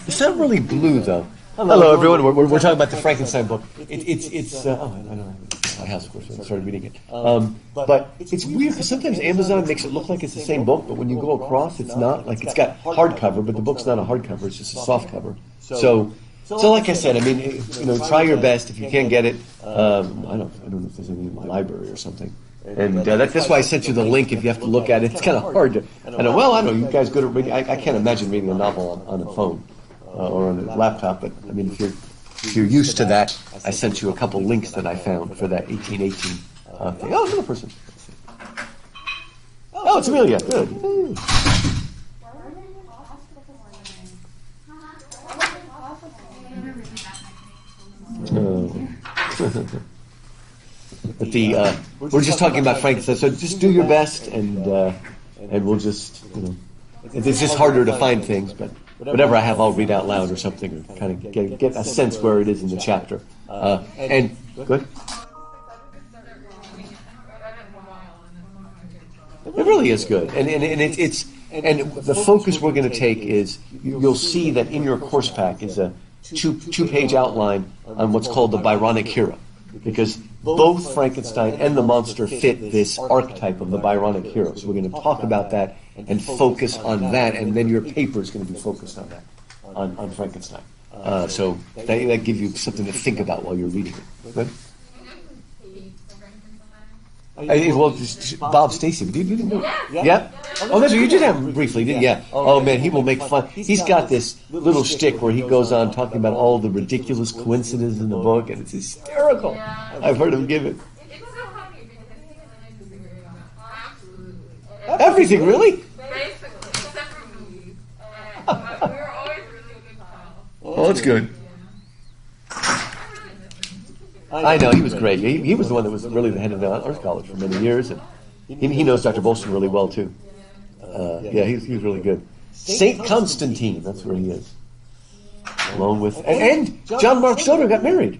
It's not really blue, though. Hello, everyone. We're talking about the Frankenstein book. It's I don't know. My house, of course, I started reading it. But it's weird because sometimes Amazon makes it look like it's the same book, but when you go across, it's not. Like, it's got hardcover, but the book's not a hardcover; it's just a soft cover. So like I said, I mean, try your best. If you can't get it, I don't know if there's any in the library or something. And that's why I sent you the link. If you have to look at it, it's kind of hard to. I know you guys good at reading. I can't imagine reading a novel on a phone or on a laptop. But I mean, if you're used to that, I sent you a couple links that I found for that 1818 thing. Oh, another person. Oh, it's Amelia. Good. But we're just talking about Frankenstein, so just do your best, and we'll just, it's just harder to find things, but whatever I have, I'll read out loud or something, or kind of get a sense where it is in the chapter. And good. It really is good, and it's the focus we're going to take is you'll see that in your course pack is a two-page outline on what's called the Byronic Hero, because both Frankenstein and the monster fit this archetype of the Byronic hero. So we're going to talk about that and focus on that, and then your paper is going to be focused on that, on Frankenstein. So that gives you something to think about while you're reading it. Good? Bob Stacy, you didn't know? Yeah? Oh, that's what you did have him briefly, didn't you? Yeah. Oh, man, he will make fun. He's got this little shtick where he goes on talking about all the ridiculous coincidences in the book, and it's hysterical. I've heard him give it. Everything, really? Oh, that's good. I know, he was great. He was the one that was really the head of the Art College for many years, and he knows Dr. Bolston really well, too. Yeah, he was really good. St. Constantine, that's where he is. Along with... And John Mark Soder got married.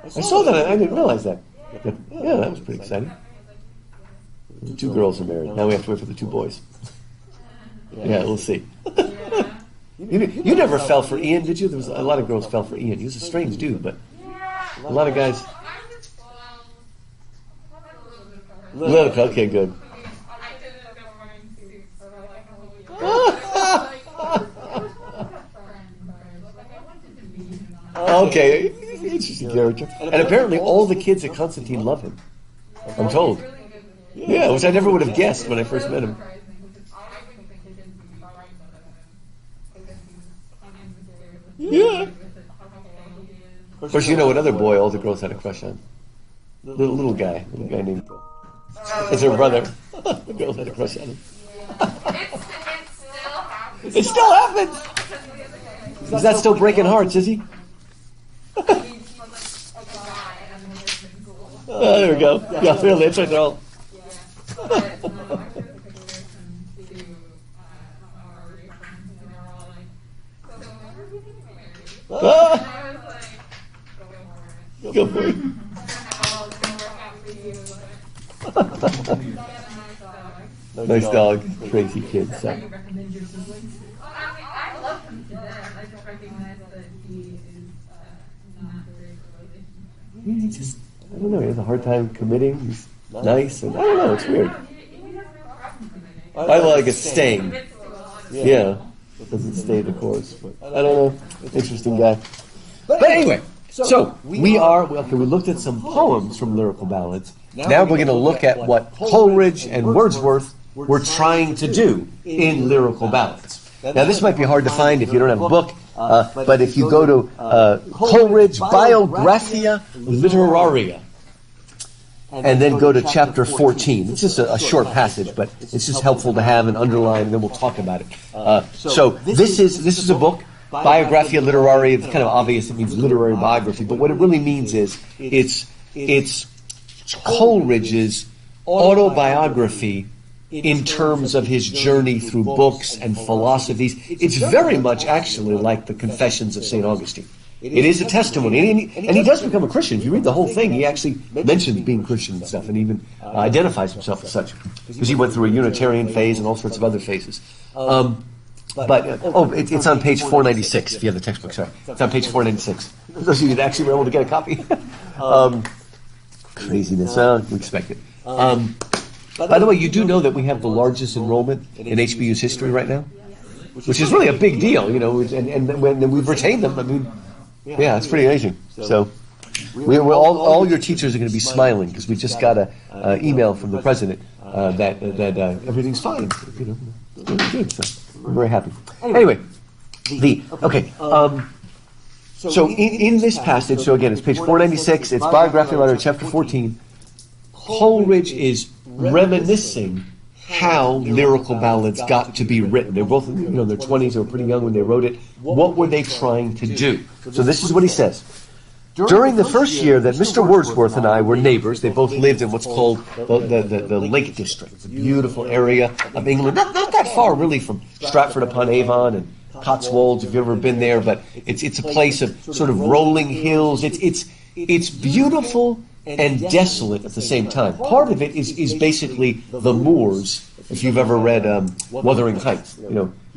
I saw that. I didn't realize that. Yeah, that was pretty exciting. The 2 girls are married. Now we have to wait for the 2 boys. Yeah, we'll see. You never fell for Ian, did you? There was a lot of girls fell for Ian. He was a strange dude, but... A lot of guys. Lyrical, okay, good. Okay, interesting character. And apparently all the kids at Constantine love him. I'm told. Yeah, which I never would have guessed when I first met him. Yeah. Of course, you know another boy all the girls had a crush on. Little guy named... It's her brother. The girls had a crush on him. It still happens! He's not still breaking hearts, is he? Oh, there we go. Yeah, really, that's right, they're all... Go for it. Nice dog. Crazy kid. So. I love him to death. I don't recognize that he is not very He just, I don't know, he has a hard time committing. He's nice, and I don't know, it's weird. I like it staying. Yeah. It doesn't stay the course, but I don't know. Interesting guy. But anyway. So, we looked at some poems from Lyrical Ballads. Now we're going to look at what Coleridge and Wordsworth were trying to do in Lyrical Ballads. Now, this might be hard to find if you don't have a book, but if you go to Coleridge Biographia Literaria, and then go to chapter 14. It's just a short passage, but it's just helpful to have and underline, and then we'll talk about it. So, this is a book. Biographia Literaria, it's kind of obvious, it means literary biography, but what it really means is it's Coleridge's autobiography in terms of his journey through books and philosophies. It's very much actually like the Confessions of St. Augustine. It is a testimony, and he does become a Christian. If you read the whole thing, he actually mentions being Christian and stuff, and even identifies himself as such, because he went through a Unitarian phase and all sorts of other phases. It's on page 496, if you have the textbook, sorry. It's on page 496. Those of you that actually were able to get a copy. Craziness, we expect it. By the way, you do know that we have the largest enrollment in HBU's history right now? Which is really a big deal, and when we've retained them, I mean, yeah, it's pretty amazing. So, all your teachers are going to be smiling because we just got an email from the president that everything's fine. Good. So we're very happy. Anyway, so in this passage, so again, it's page 496. It's biography letter, chapter 14. Coleridge is reminiscing how lyrical ballads got to be written. They're both, in their 20s. They were pretty young when they wrote it. What were they trying to do? So this is what he says. During the first year that Mr. Wordsworth and I were neighbors, they both lived in what's called the Lake District. It's a beautiful area of England, not that far really from Stratford-upon-Avon and Cotswolds, if you've ever been there, but it's a place of sort of rolling hills. It's beautiful and desolate at the same time. Part of it is basically the moors. If you've ever read Wuthering Heights,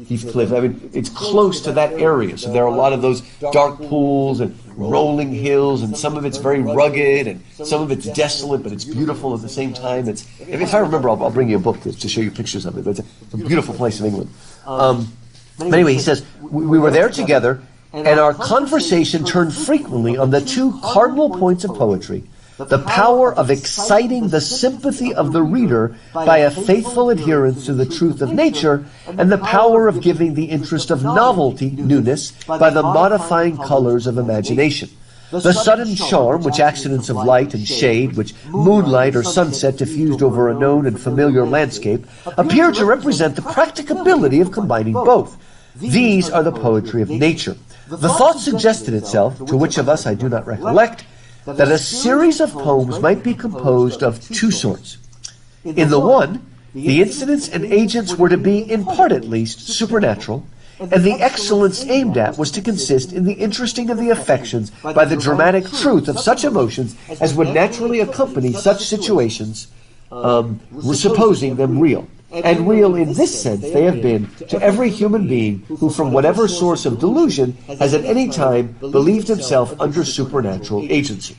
Heathcliff. I mean, it's close to that area, so there are a lot of those dark pools and rolling hills, and some of it's very rugged, and some of it's desolate, but it's beautiful at the same time. If I remember, I'll bring you a book to show you pictures of it. But it's a beautiful place in England. But anyway, he says we were there together, and our conversation turned frequently on the two cardinal points of poetry: the power of exciting the sympathy of the reader by a faithful adherence to the truth of nature, and the power of giving the interest of novelty, newness, by the modifying colors of imagination. The sudden charm which accidents of light and shade, which moonlight or sunset diffused over a known and familiar landscape, appear to represent the practicability of combining both. These are the poetry of nature. The thought suggested itself, to which of us I do not recollect, that a series of poems might be composed of two sorts. In the one, the incidents and agents were to be, in part at least, supernatural, and the excellence aimed at was to consist in the interesting of the affections by the dramatic truth of such emotions as would naturally accompany such situations, supposing them real. And real in this sense they have been to every human being who, from whatever source of delusion, has at any time believed himself under supernatural agency.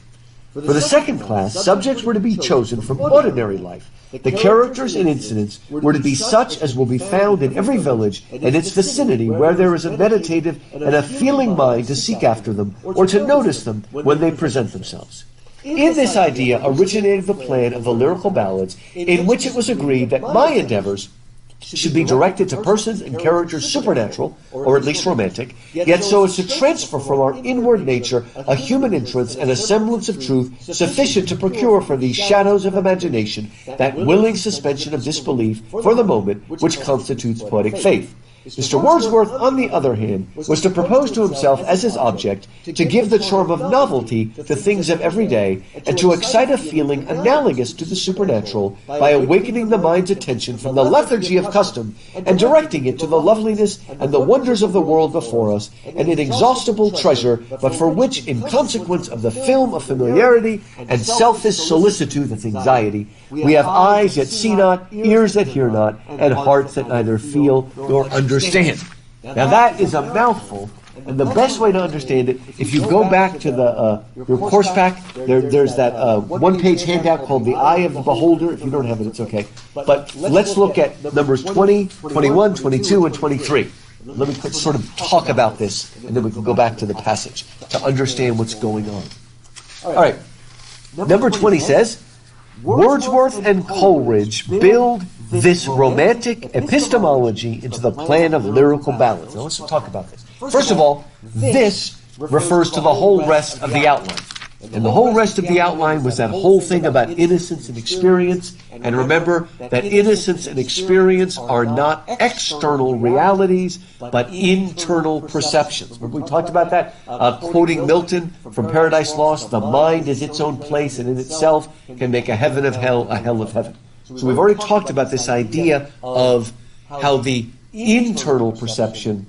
For the second class, subjects were to be chosen from ordinary life. The characters and incidents were to be such as will be found in every village and its vicinity where there is a meditative and a feeling mind to seek after them or to notice them when they present themselves. In this idea originated the plan of the Lyrical Ballads, in which it was agreed that my endeavors should be directed to persons and characters supernatural, or at least romantic, yet so as to transfer from our inward nature a human interest and a semblance of truth sufficient to procure for these shadows of imagination that willing suspension of disbelief for the moment which constitutes poetic faith. Mr. Wordsworth, on the other hand, was to propose to himself as his object to give the charm of novelty to things of every day, and to excite a feeling analogous to the supernatural by awakening the mind's attention from the lethargy of custom and directing it to the loveliness and the wonders of the world before us, an inexhaustible treasure, but for which, in consequence of the film of familiarity and selfish solicitude, that's anxiety, we have eyes that see not, ears that hear not, and hearts that neither feel nor understand. Now that is a mouthful, and the best way to understand it, if you go back to your course pack, there's that one-page handout called The Eye of the Beholder. If you don't have it, it's okay. But let's look at numbers 20, 21, 22, and 23. Let me sort of talk about this, and then we can go back to the passage to understand what's going on. All right. Number 20 says, Wordsworth and Coleridge build this romantic epistemology into the plan of lyrical ballads. Now let's talk about this. First of all, this refers to the whole rest of the outline. And the whole rest of the outline was that whole thing about innocence and experience. And remember that innocence and experience are not external realities, but internal perceptions. Remember we talked about that? Quoting Milton from Paradise Lost, the mind is its own place and in itself can make a heaven of hell a hell of heaven. So we've already talked about this idea of how the internal perception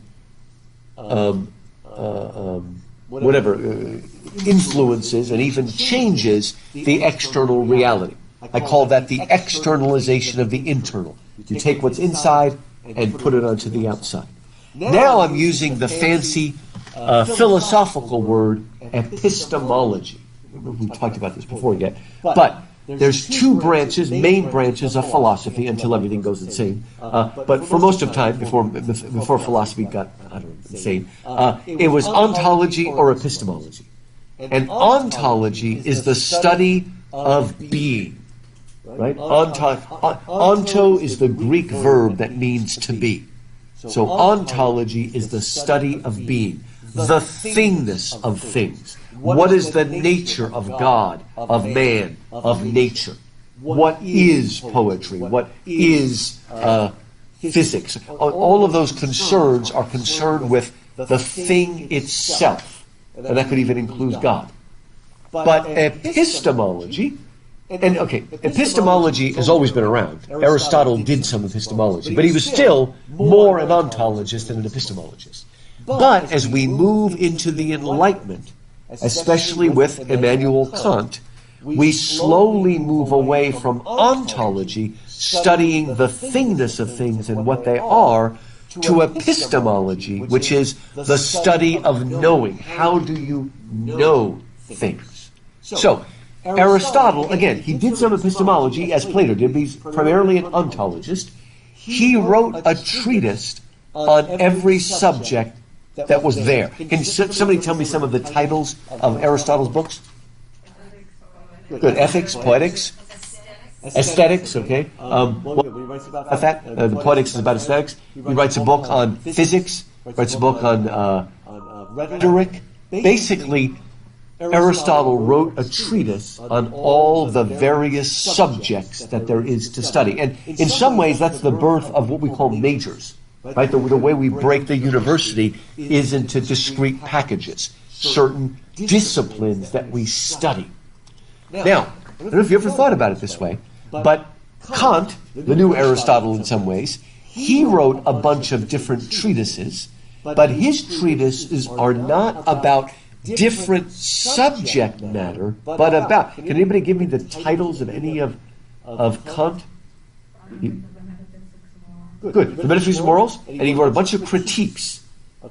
influences and even changes the external reality. I call that the externalization of the internal. You take what's inside and put it onto the outside. Now I'm using the fancy philosophical word epistemology. We've talked about this before yet. But there's two branches, main branches of philosophy until everything goes insane. But for most of time, before philosophy got, insane, it was ontology or epistemology. And ontology is the study of being. Right? Onto is the Greek verb that means to be. So ontology is the study of being, the thingness of things. What is the nature of God, of man, of nature? What is poetry? What is physics? All of those concerns are concerned with the thing itself. And that could even include God. But epistemology, epistemology has always been around. Aristotle did some epistemology, but he was still more an ontologist than an epistemologist. But as we move into the Enlightenment, especially with Immanuel Kant, we slowly move away from ontology, studying the thingness of things and what they are, to epistemology, which is the study of knowing. How do you know things? So, Aristotle, again, he did some epistemology, as Plato did, but he's primarily an ontologist. He wrote a treatise on every subject that was there. Can somebody tell me some of the titles of Aristotle's books? Good. Ethics, Poetics, Aesthetics, okay. What writes about that? The Poetics is about aesthetics. He writes a book on physics, writes a book on rhetoric. Basically, Aristotle wrote a treatise on all the various subjects that there is to study. And in some ways, that's the birth of what we call majors. Right? The way we break the university is into discrete packages, certain disciplines that we study. Now, I don't know if you ever thought about it this way, but Kant, the new Aristotle in some ways, he wrote a bunch of different treatises, but his treatises are not about different subject matter, but about... Can anybody give me the titles of any of Kant? Good. The Metaphysics of Morals, and he wrote a bunch of critiques.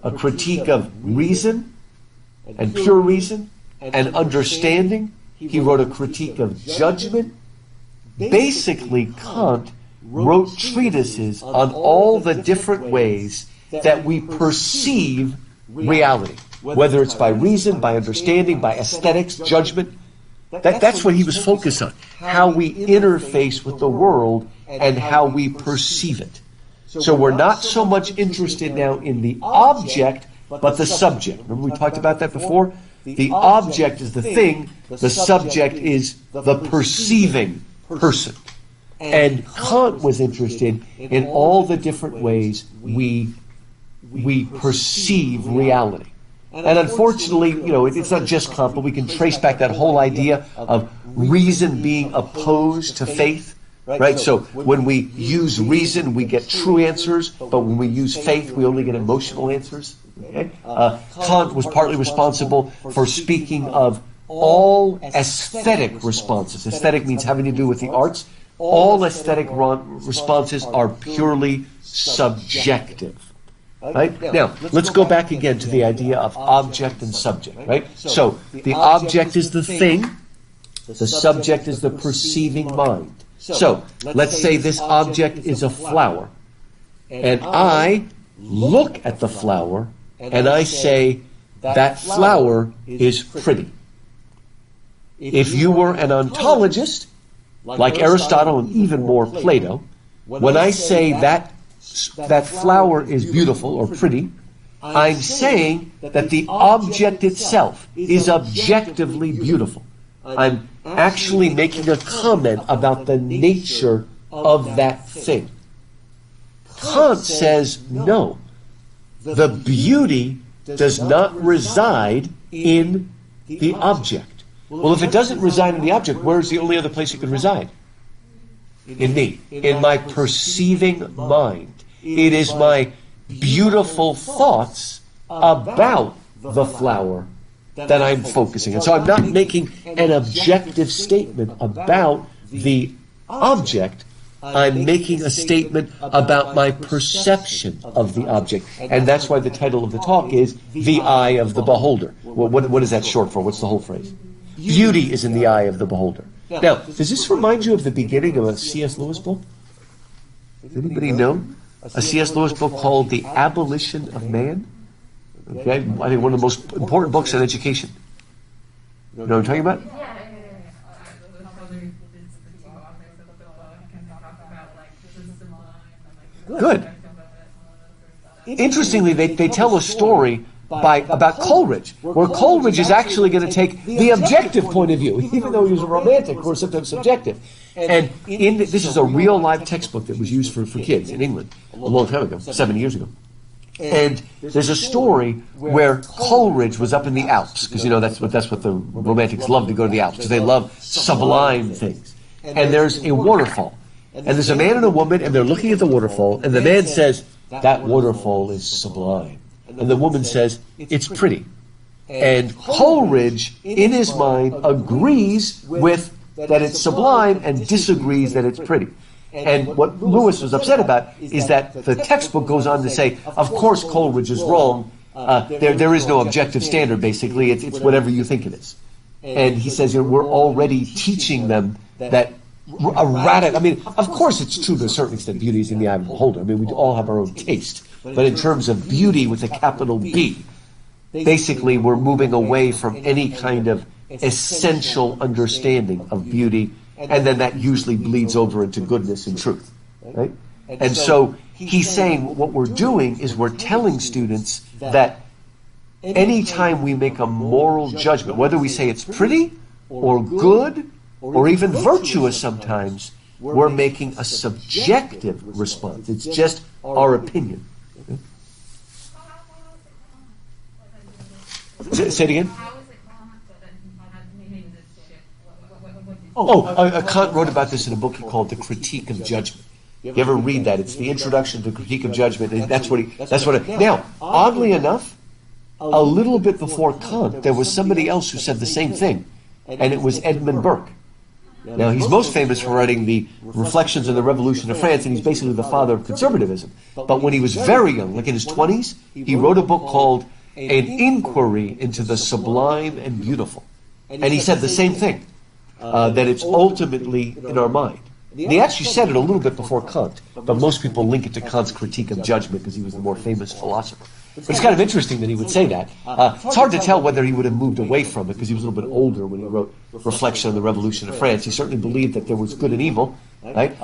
A critique of reason, and pure reason, and understanding. He wrote a critique of judgment. Basically, Kant wrote treatises on all the different ways that we perceive reality, whether it's by reason, by understanding, by aesthetics, judgment. That's what he was focused on, how we interface with the world and how we perceive it. So we're not so much interested now in the object, but the subject. Remember we talked about that before? The object is the thing, the subject is the perceiving person. And Kant was interested in all the different ways we perceive reality. And unfortunately, it's not just Kant, but we can trace back that whole idea of reason being opposed to faith. Right? So when we use reason, we get true answers, but when we use faith, we only get emotional answers. Okay? Kant was partly responsible for speaking of all aesthetic responses. Aesthetic means having to do with the arts. All aesthetic responses are purely subjective. Right? Now, let's go back again to the idea of object and subject. Right? So the object is the thing. The subject is the perceiving mind. So, let's say this object is a flower, and I look at the flower, and I say, that flower is pretty. If you were an ontologist, like Aristotle and even more Plato, when I say that flower is beautiful or pretty, I'm saying that the object itself is objectively beautiful. I'm actually making a comment about the nature of that thing. Kant says no. The beauty does not reside in the object. Well, if it doesn't reside in the object, where's the only other place it could reside? In me, in my perceiving mind. It is my beautiful thoughts about the flower that I'm focusing on. So I'm not making an objective statement about the object. I'm making a statement about my perception of the object. And that's why the title of the talk is The Eye of the Beholder. Well, what is that short for? What's the whole phrase? Beauty is in the eye of the beholder. Now, does this remind you of the beginning of a C.S. Lewis book? Does anybody know? A C.S. Lewis book called The Abolition of Man? Okay, I think one of the most important books on education. You know what I'm talking about? Good. Interestingly, they tell a story about Coleridge, where Coleridge is actually going to take the objective point of view, even though he was a romantic or sometimes subjective. And this is a real live textbook that was used for kids in England a long time ago, 7 years ago. And there's a story where Coleridge was up in the Alps, because that's what the romantics love, to go to the Alps, because they love sublime things. And there's a waterfall. And there's a man and a woman, and they're looking at the waterfall, and the man says, "That waterfall is sublime." And the woman says, "It's pretty." And Coleridge, in his mind, agrees with that it's sublime and disagrees that it's pretty. And what Lewis was upset about is that the textbook goes on to say, of course Coleridge is wrong. There is no objective standard, basically. It's whatever you think it is. And he says, we're already teaching them that I mean, of course it's true to a certain extent, beauty is in the eye of the beholder. I mean, we all have our own taste. But in terms of beauty with a capital B, basically we're moving away from any kind of essential understanding of beauty, and then that usually bleeds over into goodness and truth, right? And so he's saying what we're doing is we're telling students that anytime we make a moral judgment, whether we say it's pretty or good or even virtuous sometimes, we're making a subjective response. It's just our opinion. Say it again. Kant wrote about this in a book he called The Critique of Judgment. You ever read that? It's the introduction to the Critique of Judgment, and now, oddly enough, a little bit before Kant, there was somebody else who said the same thing, and it was Edmund Burke. Now, he's most famous for writing the Reflections on the Revolution of France, and he's basically the father of conservatism. But when he was very young, like in his 20s, he wrote a book called An Inquiry into the Sublime and Beautiful. And he said the same thing, that it's ultimately in our mind. And he actually said it a little bit before Kant, but most people link it to Kant's Critique of Judgment because he was the more famous philosopher. But it's kind of interesting that he would say that. It's hard to tell whether he would have moved away from it because he was a little bit older when he wrote Reflection on the Revolution of France. He certainly believed that there was good and evil, right?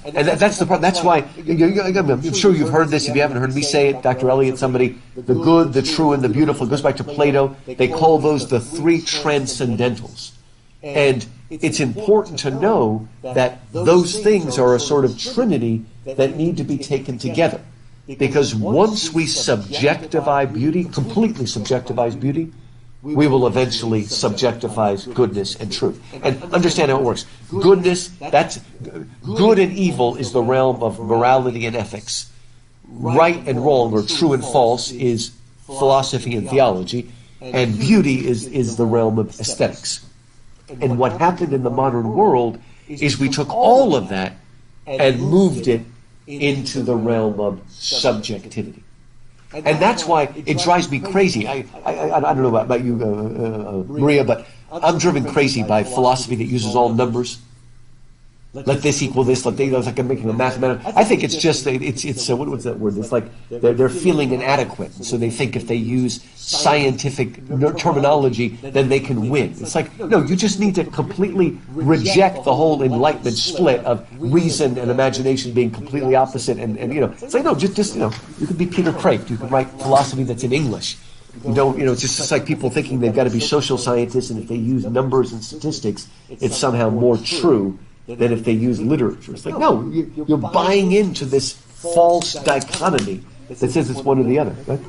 And that's the part. That's why I'm sure you've heard this. If you haven't heard me say it, Dr. Eliot, somebody, the good, the true, and the beautiful. It goes back to Plato. They call those the three transcendentals. And it's important to know that those things are a sort of trinity that need to be taken together. Because once we subjectivize beauty, completely subjectivize beauty, we will eventually subjectifize goodness and truth. And understand how it works. Goodness, that's good and evil is the realm of morality and ethics. Right and wrong, or true and false, is philosophy and theology. And beauty is the realm of aesthetics. And what happened in the modern world is we took all of that and moved it into the realm of subjectivity. And that's why it drives me crazy. I don't know about you, Maria, but I'm driven crazy by philosophy that uses all numbers. Let this equal this. It's like I'm making a mathematical. I think it's just what's that word? It's like they're feeling inadequate, so they think if they use scientific terminology, then they can win. It's like no, you just need to completely reject the whole Enlightenment split of reason and imagination being completely opposite. And it's like no, just you could be Peter Craig. You could write philosophy that's in English. It's just like people thinking they've got to be social scientists, and if they use numbers and statistics, it's somehow more true than if they use literature. It's like, no, you're buying into this false dichotomy that says it's one or the other, right?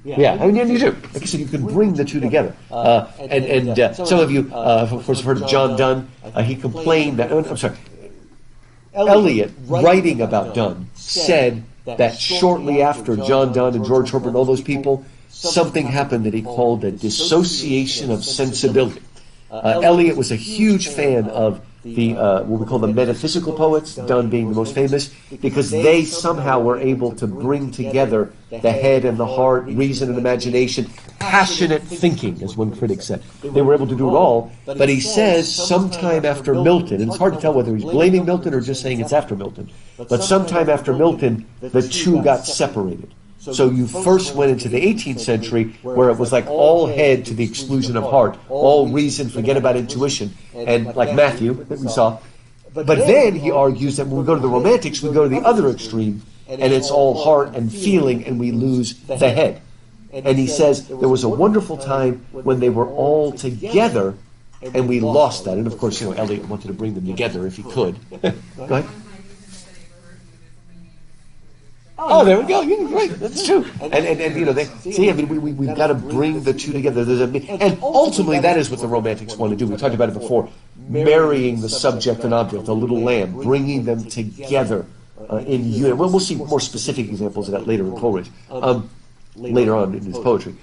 Yeah, I mean, you do. Like I said, you can bring the two together. And some of you, of course, have heard of John Donne. He complained that, Eliot, writing about Donne, said that shortly after John Donne and George Herbert and all those people, something happened that he called a dissociation of sensibility. Eliot was a huge fan of the what we call the metaphysical poets, Donne being the most famous, because they somehow were able to bring together the head and the heart, reason and imagination, passionate thinking, as one critic said. They were able to do it all, but he says sometime after Milton, and it's hard to tell whether he's blaming Milton or just saying it's after Milton, but sometime after Milton, the two got separated. So you first went into the 18th century where it was like all head to the exclusion of heart, all reason, forget about intuition, and like Matthew that we saw. But then he argues that when we go to the Romantics, we go to the other extreme, and it's all heart and feeling, and we lose the head. And he says there was a wonderful time when they were all together, and we lost that. And of course, Eliot wanted to bring them together if he could. Go ahead. Oh, there we go. Yeah, right, that's true. And we've got to bring the two together. And ultimately, that is what the Romantics want to do. We talked about it before, marrying the subject and object, the little lamb, bringing them together in unity. We'll see more specific examples of that later in Coleridge, later on in his poetry.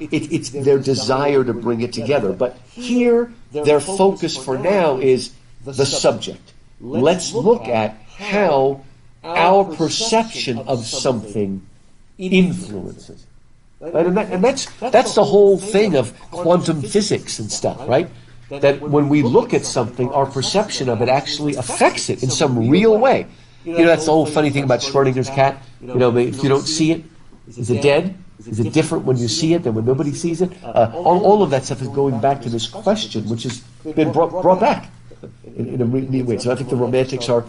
It's their desire to bring it together. But here, their focus for now is the subject. Let's look at how our perception of something influences. Right? And that's the whole thing of quantum physics and stuff, right? That when we look at something, our perception of it actually affects it in some real way. That's the whole funny thing about Schrodinger's cat. If you don't see it, is it dead? Is it different when you see it than when nobody sees it? All of that stuff is going back to this question, which has been brought back in a neat way. So I think the Romantics are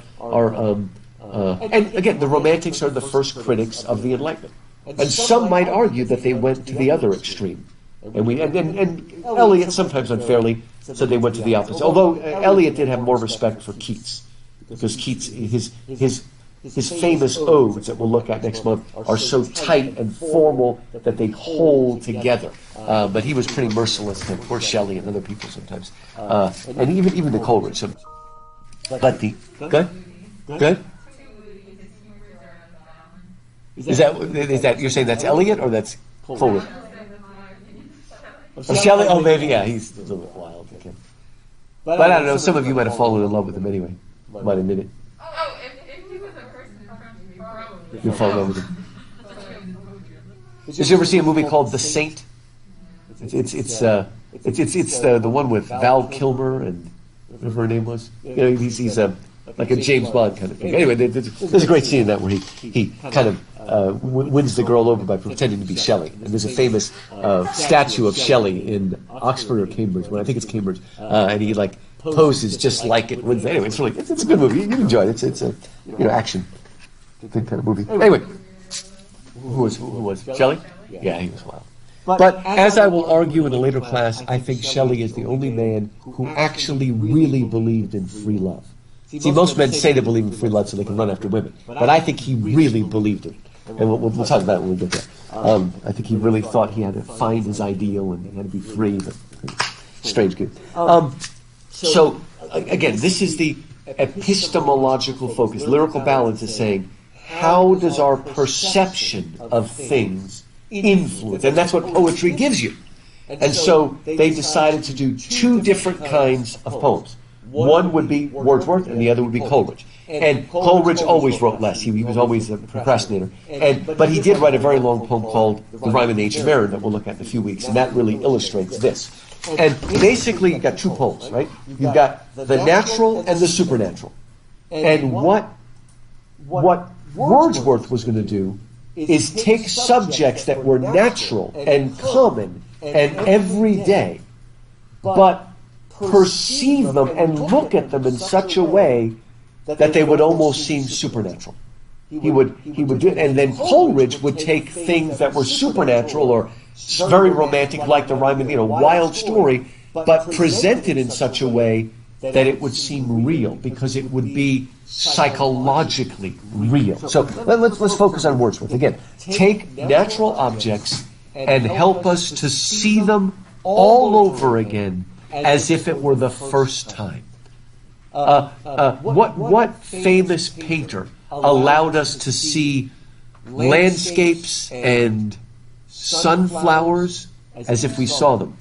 and again, the Romantics are the first critics of the Enlightenment. And some might argue that they went to the other extreme. And Eliot, sometimes unfairly, said they went to the opposite. Although Eliot did have more respect for Keats. Because Keats, his famous odes that we'll look at next month are so tight and formal that they hold together. But he was pretty merciless to poor Shelley and other people sometimes. And even the Coleridge. But good? Is that you're saying that's Eliot or that's Coleridge? Shelley? Oh, maybe, yeah, he's a little bit wild. Okay. But I don't know, some of you might have fallen in love with him anyway. Might admit it. Oh, if he was a person in front of me, probably. You fall in love with him. Did you ever see a movie called The Saint? It's the one with Val Kilmer and whatever her name was. He's like a James Bond kind of thing. Anyway, there's a great scene in that where he kind of wins the girl over by pretending to be Shelley. And there's a famous statue of Shelley in Oxford or Cambridge, I think it's Cambridge, and he poses just like it. Anyway, it's a good movie. You enjoy it. It's a action kind of movie. Anyway, who was Shelley? Yeah, he was wild. But as I will argue in a later class, I think Shelley is the only man who actually really believed in free love. See, most men say they believe in free love so they can run after women, but I think he really believed it. And we'll talk about it when we get there. I think he really thought he had to find his ideal and he had to be free, but strange good. So, again, this is the epistemological focus. Lyrical Ballads is saying, how does our perception of things influence? And that's what poetry gives you. And so they decided to do two different kinds of poems. One would be Wordsworth, and the other would be Coleridge. And Coleridge always wrote less. He was always a procrastinator. But he did write a very long poem called The Rime of the Ancient Mariner that we'll look at in a few weeks, and that really illustrates this. And basically, you've got two poems, right? You've got the natural and the supernatural. And what Wordsworth was going to do is take subjects that were natural and common and everyday, but perceive them and look at them in such a way that they would almost seem supernatural. He would do it, and then Coleridge would take things that were supernatural or very romantic, like the rhyme of wild story, but present it in such a way that it would seem real because it would be psychologically real. So let's focus on Wordsworth again. Take natural objects and help us to see them all over again as if it were the first time. What famous painter allowed us to see landscapes and sunflowers as if we saw them?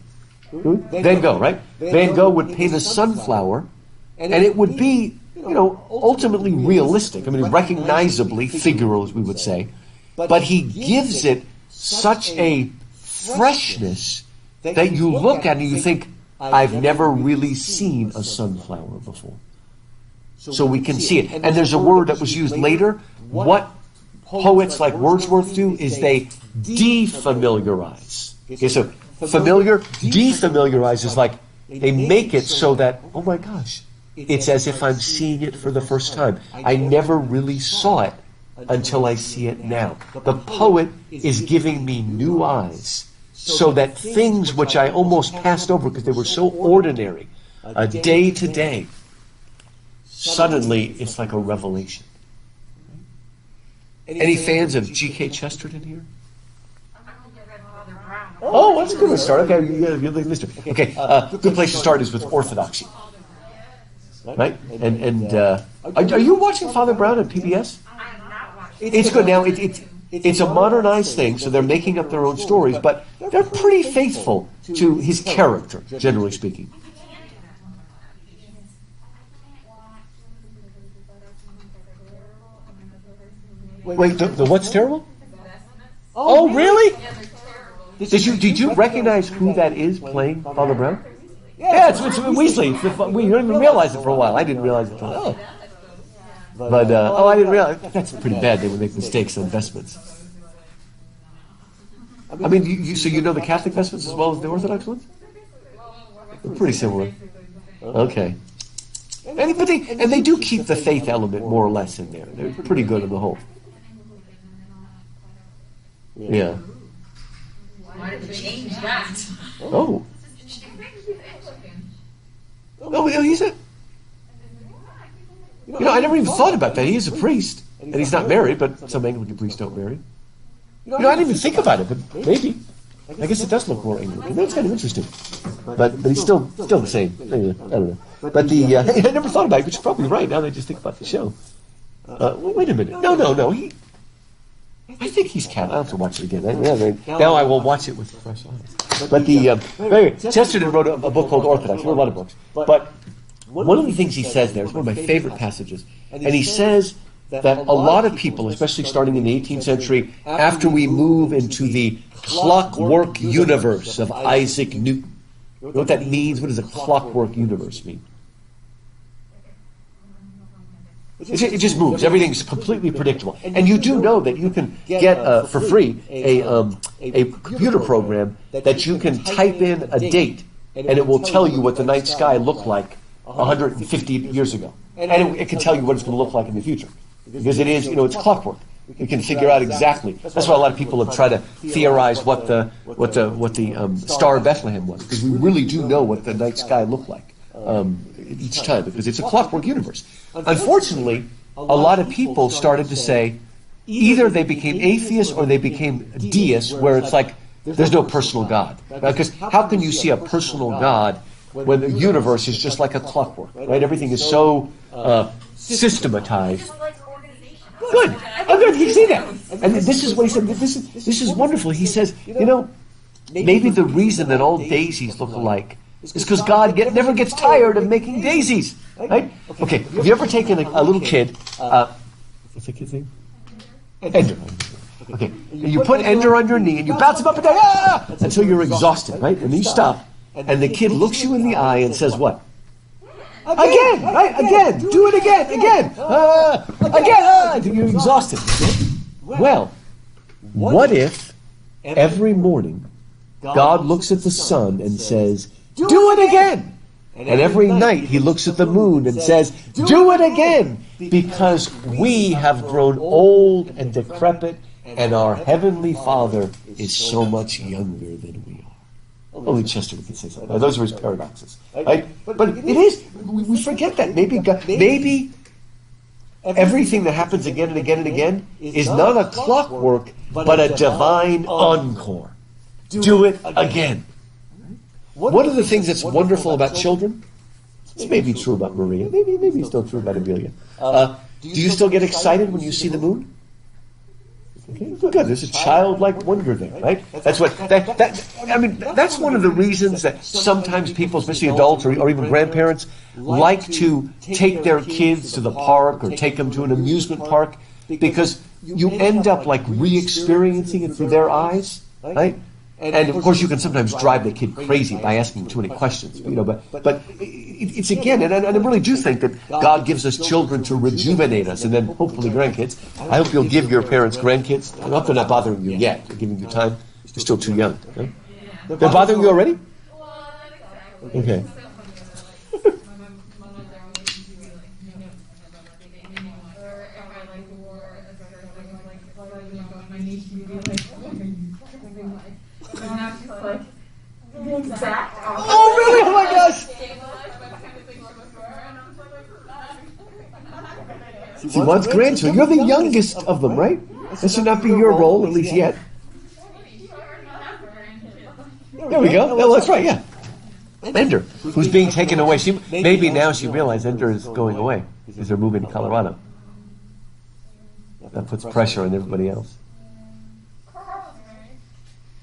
Van Gogh, right? Van Gogh would paint a sunflower, and it would be, ultimately realistic. I mean, recognizably figural, as we would say. But he gives it such a freshness that you look at it and you think, I've never really seen a sunflower before. So we can see it. And there's a word that was used later. What poets like Wordsworth do is they defamiliarize. Okay, so familiar, defamiliarize is like they make it so that, oh my gosh, it's as if I'm seeing it for the first time. I never really saw it until I see it now. The poet is giving me new eyes so that things which I almost passed over because they were so ordinary, day to day, suddenly it's like a revelation. Any fans of G.K. Chesterton here? Oh, that's a good way to start. Okay, you're the listener. Okay, good place to start is with orthodoxy. Right? And are you watching Father Brown at PBS? It's good. Now, it's a modernized thing, so they're making up their own stories, but they're pretty faithful to his character, generally speaking. Wait, the what's terrible? Oh, really? Did you recognize who that is playing Father Brown? Yeah, it's Weasley. We didn't even realize it for a while. I didn't realize it for a while. But, I didn't realize. That's pretty bad. They would make mistakes on vestments. I mean, so you know the Catholic vestments as well as the Orthodox ones? They're pretty similar. Okay. And they do keep the faith element more or less in there. They're pretty good on the whole. Yeah. Why did you change that? Oh. Oh, he's a... I never even thought about that. He is a priest, and he's not married, but some Anglican priests don't marry. I didn't even think about it, but maybe. I guess it does look more Anglican. That's kind of interesting. But he's still the same. Anyway, I don't know. But I never thought about it, but you're probably right. Now that I just think about the show. Wait a minute. No. I think he's Catholic. I'll have to watch it again. Now I will watch it with fresh eyes. But Chesterton wrote a book called Orthodox. He wrote a lot of books. But one of the things he says there is one of my favorite passages. And he says that a lot of people, especially starting in the 18th century, after we move into the clockwork universe of Isaac Newton. You know what that means? What does a clockwork universe mean? It just moves. Everything's completely predictable. And you do know that you can get, for free, a computer program that you can type in a date, and it will tell you what the night sky looked like 150 years ago. And it can tell you what it's going to look like in the future. Because it is, it's clockwork. You can figure out exactly. That's why a lot of people have tried to theorize what the Star of Bethlehem was. Because we really do know what the night sky looked like each time. Because it's a clockwork universe. Unfortunately, a lot of people started to say either they became atheists or they became deists, where it's like there's no personal God. Because how can you see a personal God when the universe is just like a clockwork, right? Everything is so systematized. Good. I'm glad you see that. And this is what he said. This is wonderful. He says, maybe the reason that all daisies look alike is because God never gets tired of making daisies, right? Okay. Have you ever taken a little kid? What's the kid's name? Ender. Okay. You put Ender on your knee and you bounce him up and down until you're exhausted, right? And then you stop. And the kid looks you in the eye and says what? Again, right? Again. Do it again. Again. You're exhausted. Well, what if every morning God looks at the sun and says, do it again. And every night he looks at the moon and says, do it again. Because we have grown old and decrepit and our Heavenly Father is so much younger than we are. Only Chesterton can say something. Those are his paradoxes. Right? But it is, we forget that. Maybe everything that happens again and again and again is not a clockwork, but a divine encore. Do it again. One of the things that's wonderful about children, it's maybe true about Maria, maybe it's still true about Amelia. Do you still get excited when you see the moon? Okay, good. There's a childlike wonder there, right? That's what that's one of the reasons that sometimes people, especially adults or even grandparents, like to take their kids to the park or take them to an amusement park, because you end up like re-experiencing it through their eyes, right? And of course, you can sometimes drive the kid crazy by asking too many questions, But it's again, and I really do think that God gives us children to rejuvenate us, and then hopefully grandkids. I hope you'll give your parents grandkids. I hope they're not bothering you yet. They're giving you time. You're still too young. Right? They're bothering you already? Okay. Oh, really? Oh, my gosh. She wants grandchildren. You're the youngest of them, right? That should not be your role, at least yet. There we go. Oh, that's right, yeah. Ender, who's being taken away. Maybe now she realized Ender is going away because they're moving to Colorado. That puts pressure on everybody else.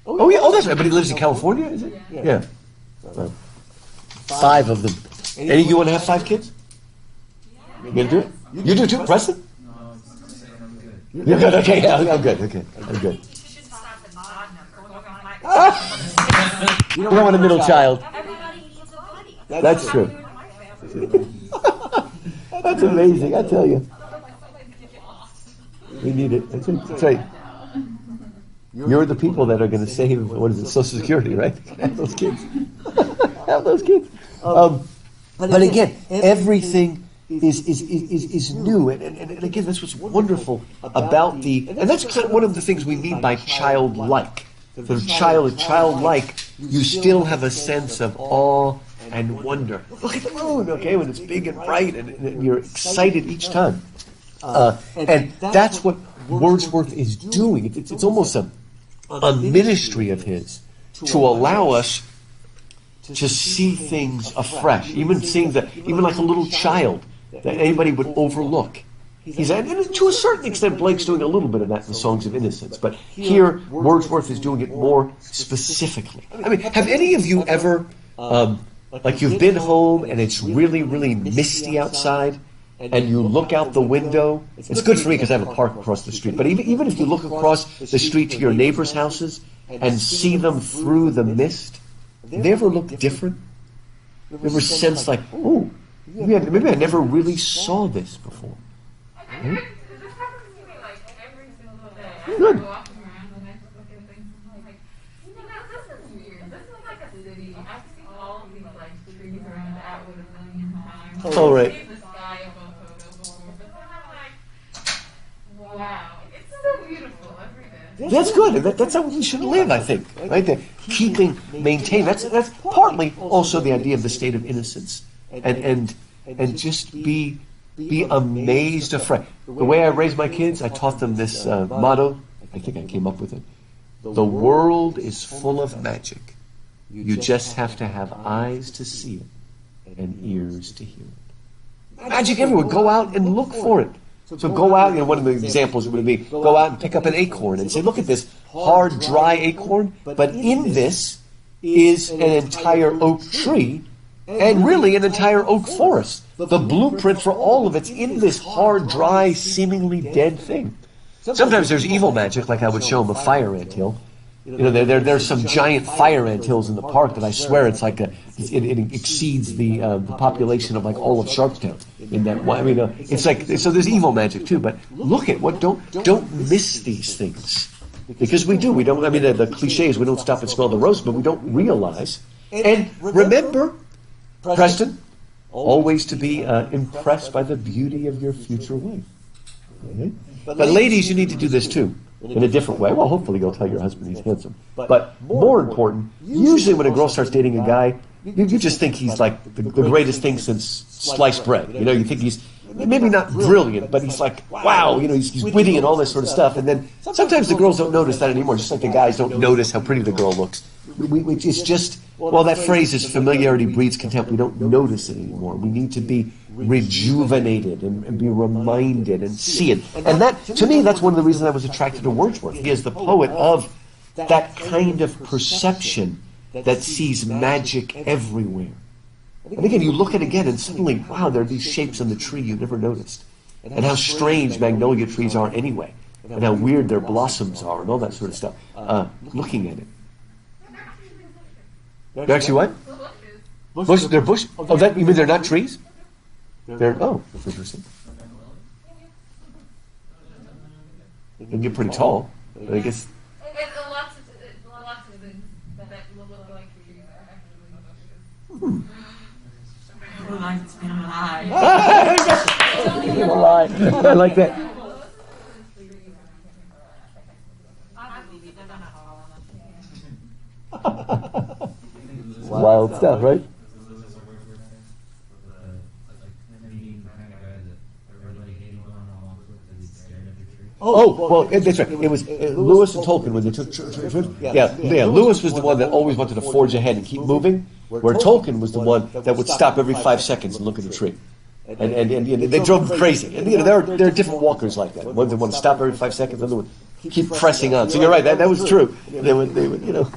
Oh, yeah. Oh, that's right. But he lives in California, is it? Yeah. Well, 5 of them. Any of you want to have 5 kids? You gonna do it? You do too, Preston? No, I'm good. You're good. Okay, yeah, I'm good. Okay, I'm good. You don't want a middle child. Everybody needs a buddy. That's true. That's amazing. I tell you, we need it. That's right. You're the people that are going to save, what is it, Social Security, right? Have those kids. Have those kids. But again, everything is new, and again, that's what's wonderful about and that's kind of one of the things we mean by childlike. For a child, childlike, you still have a sense of awe and wonder. Look at the moon, okay, when it's big and bright, and you're excited each time. And that's what Wordsworth is doing. It's almost a ministry of his to allow us to see things afresh, even like a little child that anybody would overlook. And to a certain extent, Blake's doing a little bit of that in the Songs of Innocence, but here Wordsworth is doing it more specifically. I mean, have any of you ever, like you've been home and it's really, really misty outside, and you look out the window? It's good for me because I have a park across the street, but even if you look across the street to your neighbors' houses and see them through the mist, they ever look different? You ever sense like, oh, maybe I never really saw this before? This happens to me like every single day. Good. I'm walking around and I look at things and I'm like, this is weird. This is like a city. I've seen all of these like trees around Atwood a million times. Oh, right. I've seen the sky above photos before, but then I'm like, wow, it's so beautiful every day. That's good. That's how we should live, I think. Right there, maintain. That's partly also the idea of the state of innocence, and just be amazed afresh. The way I raised my kids, I taught them this motto. I think I came up with it. The world is full of magic. You just have to have eyes to see it and ears to hear it. Magic everywhere. Go out and look for it. So go out, one of the examples would be, go out and pick up an acorn and say, look at this hard, dry acorn, but in this is an entire oak tree and really an entire oak forest. The blueprint for all of it's in this hard, dry, seemingly dead thing. Sometimes there's evil magic, like I would show them a fire anthill. There's some giant fire anthills in the park that I swear it's like it exceeds the population of like all of Sharpstown. In that, it's like, so there's evil magic too. But look at don't miss these things, because we do. We don't. The cliche is we don't stop and smell the rose, but we don't realize. And remember, Preston, always to be impressed by the beauty of your future wife. Okay? But ladies, you need to do this too, in a different way. Well, hopefully you'll tell your husband he's handsome. But more important, usually when a girl starts dating a guy, you just think he's like the greatest thing since sliced bread. You think he's maybe not brilliant, but he's like, wow, he's witty and all this sort of stuff. And then sometimes the girls don't notice that anymore, just like the guys don't notice how pretty the girl looks. It's just, that phrase is familiarity breeds contempt. We don't notice it anymore. We need to be rejuvenated and be reminded and see it. And that, to me, that's one of the reasons I was attracted to Wordsworth. He is the poet of that kind of perception that sees magic everywhere. And again, you look at it again and suddenly, wow, there are these shapes on the tree you never noticed. And how strange magnolia trees are anyway. And how weird their blossoms are and all that sort of stuff. Looking at it. They're actually what? Bush, they're bush. Oh, that, you mean they're not trees? Oh, that's interesting. And you're pretty tall. I guess. Lots of things that look like trees are actually bushes. It's been a lie. It's been a lie. I like that. Wild stuff, right? Oh, well, that's right. It was Lewis and Tolkien when they took. Lewis was the one that always wanted to forge ahead and keep moving, where Tolkien was the one that would stop every 5 seconds and look at the tree. And you know, they drove him crazy. And you know, there are different walkers like that. One that want to stop every 5 seconds, another one keep pressing on. So you're right. That was true. They would, you know.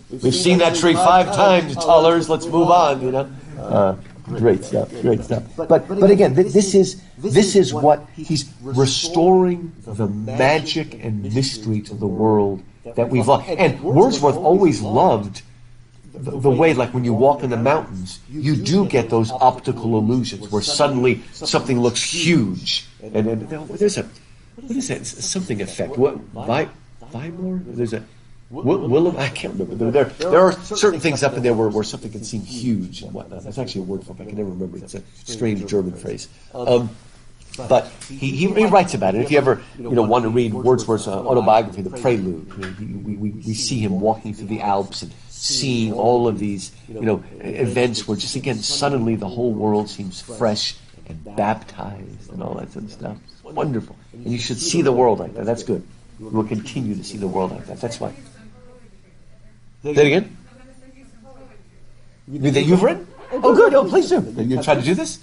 We've seen that tree 5 times, Tullers. Let's move on. You know. Great stuff. But again, this is what he's restoring, the magic and mystery to the world that we've loved. And Wordsworth always loved the way, like when you walk in the mountains, you do get those optical illusions where suddenly something looks huge. And there's what is that? Something effect. What? Vimor? There's a Willem? I can't remember. There are certain things up in there where something can seem huge and whatnot. That's actually a word for it. I can never remember. It's a strange German phrase. But he writes about it. If you ever want to read Wordsworth's autobiography, The Prelude, we see him walking through the Alps and seeing all of these events where just again suddenly the whole world seems fresh and baptized and all that sort of stuff. It's wonderful. And you should see the world like that. That's good. We'll continue to see the world like that. That's why. Say it again? That you've written? Oh, good. Oh, please do. You try to do this?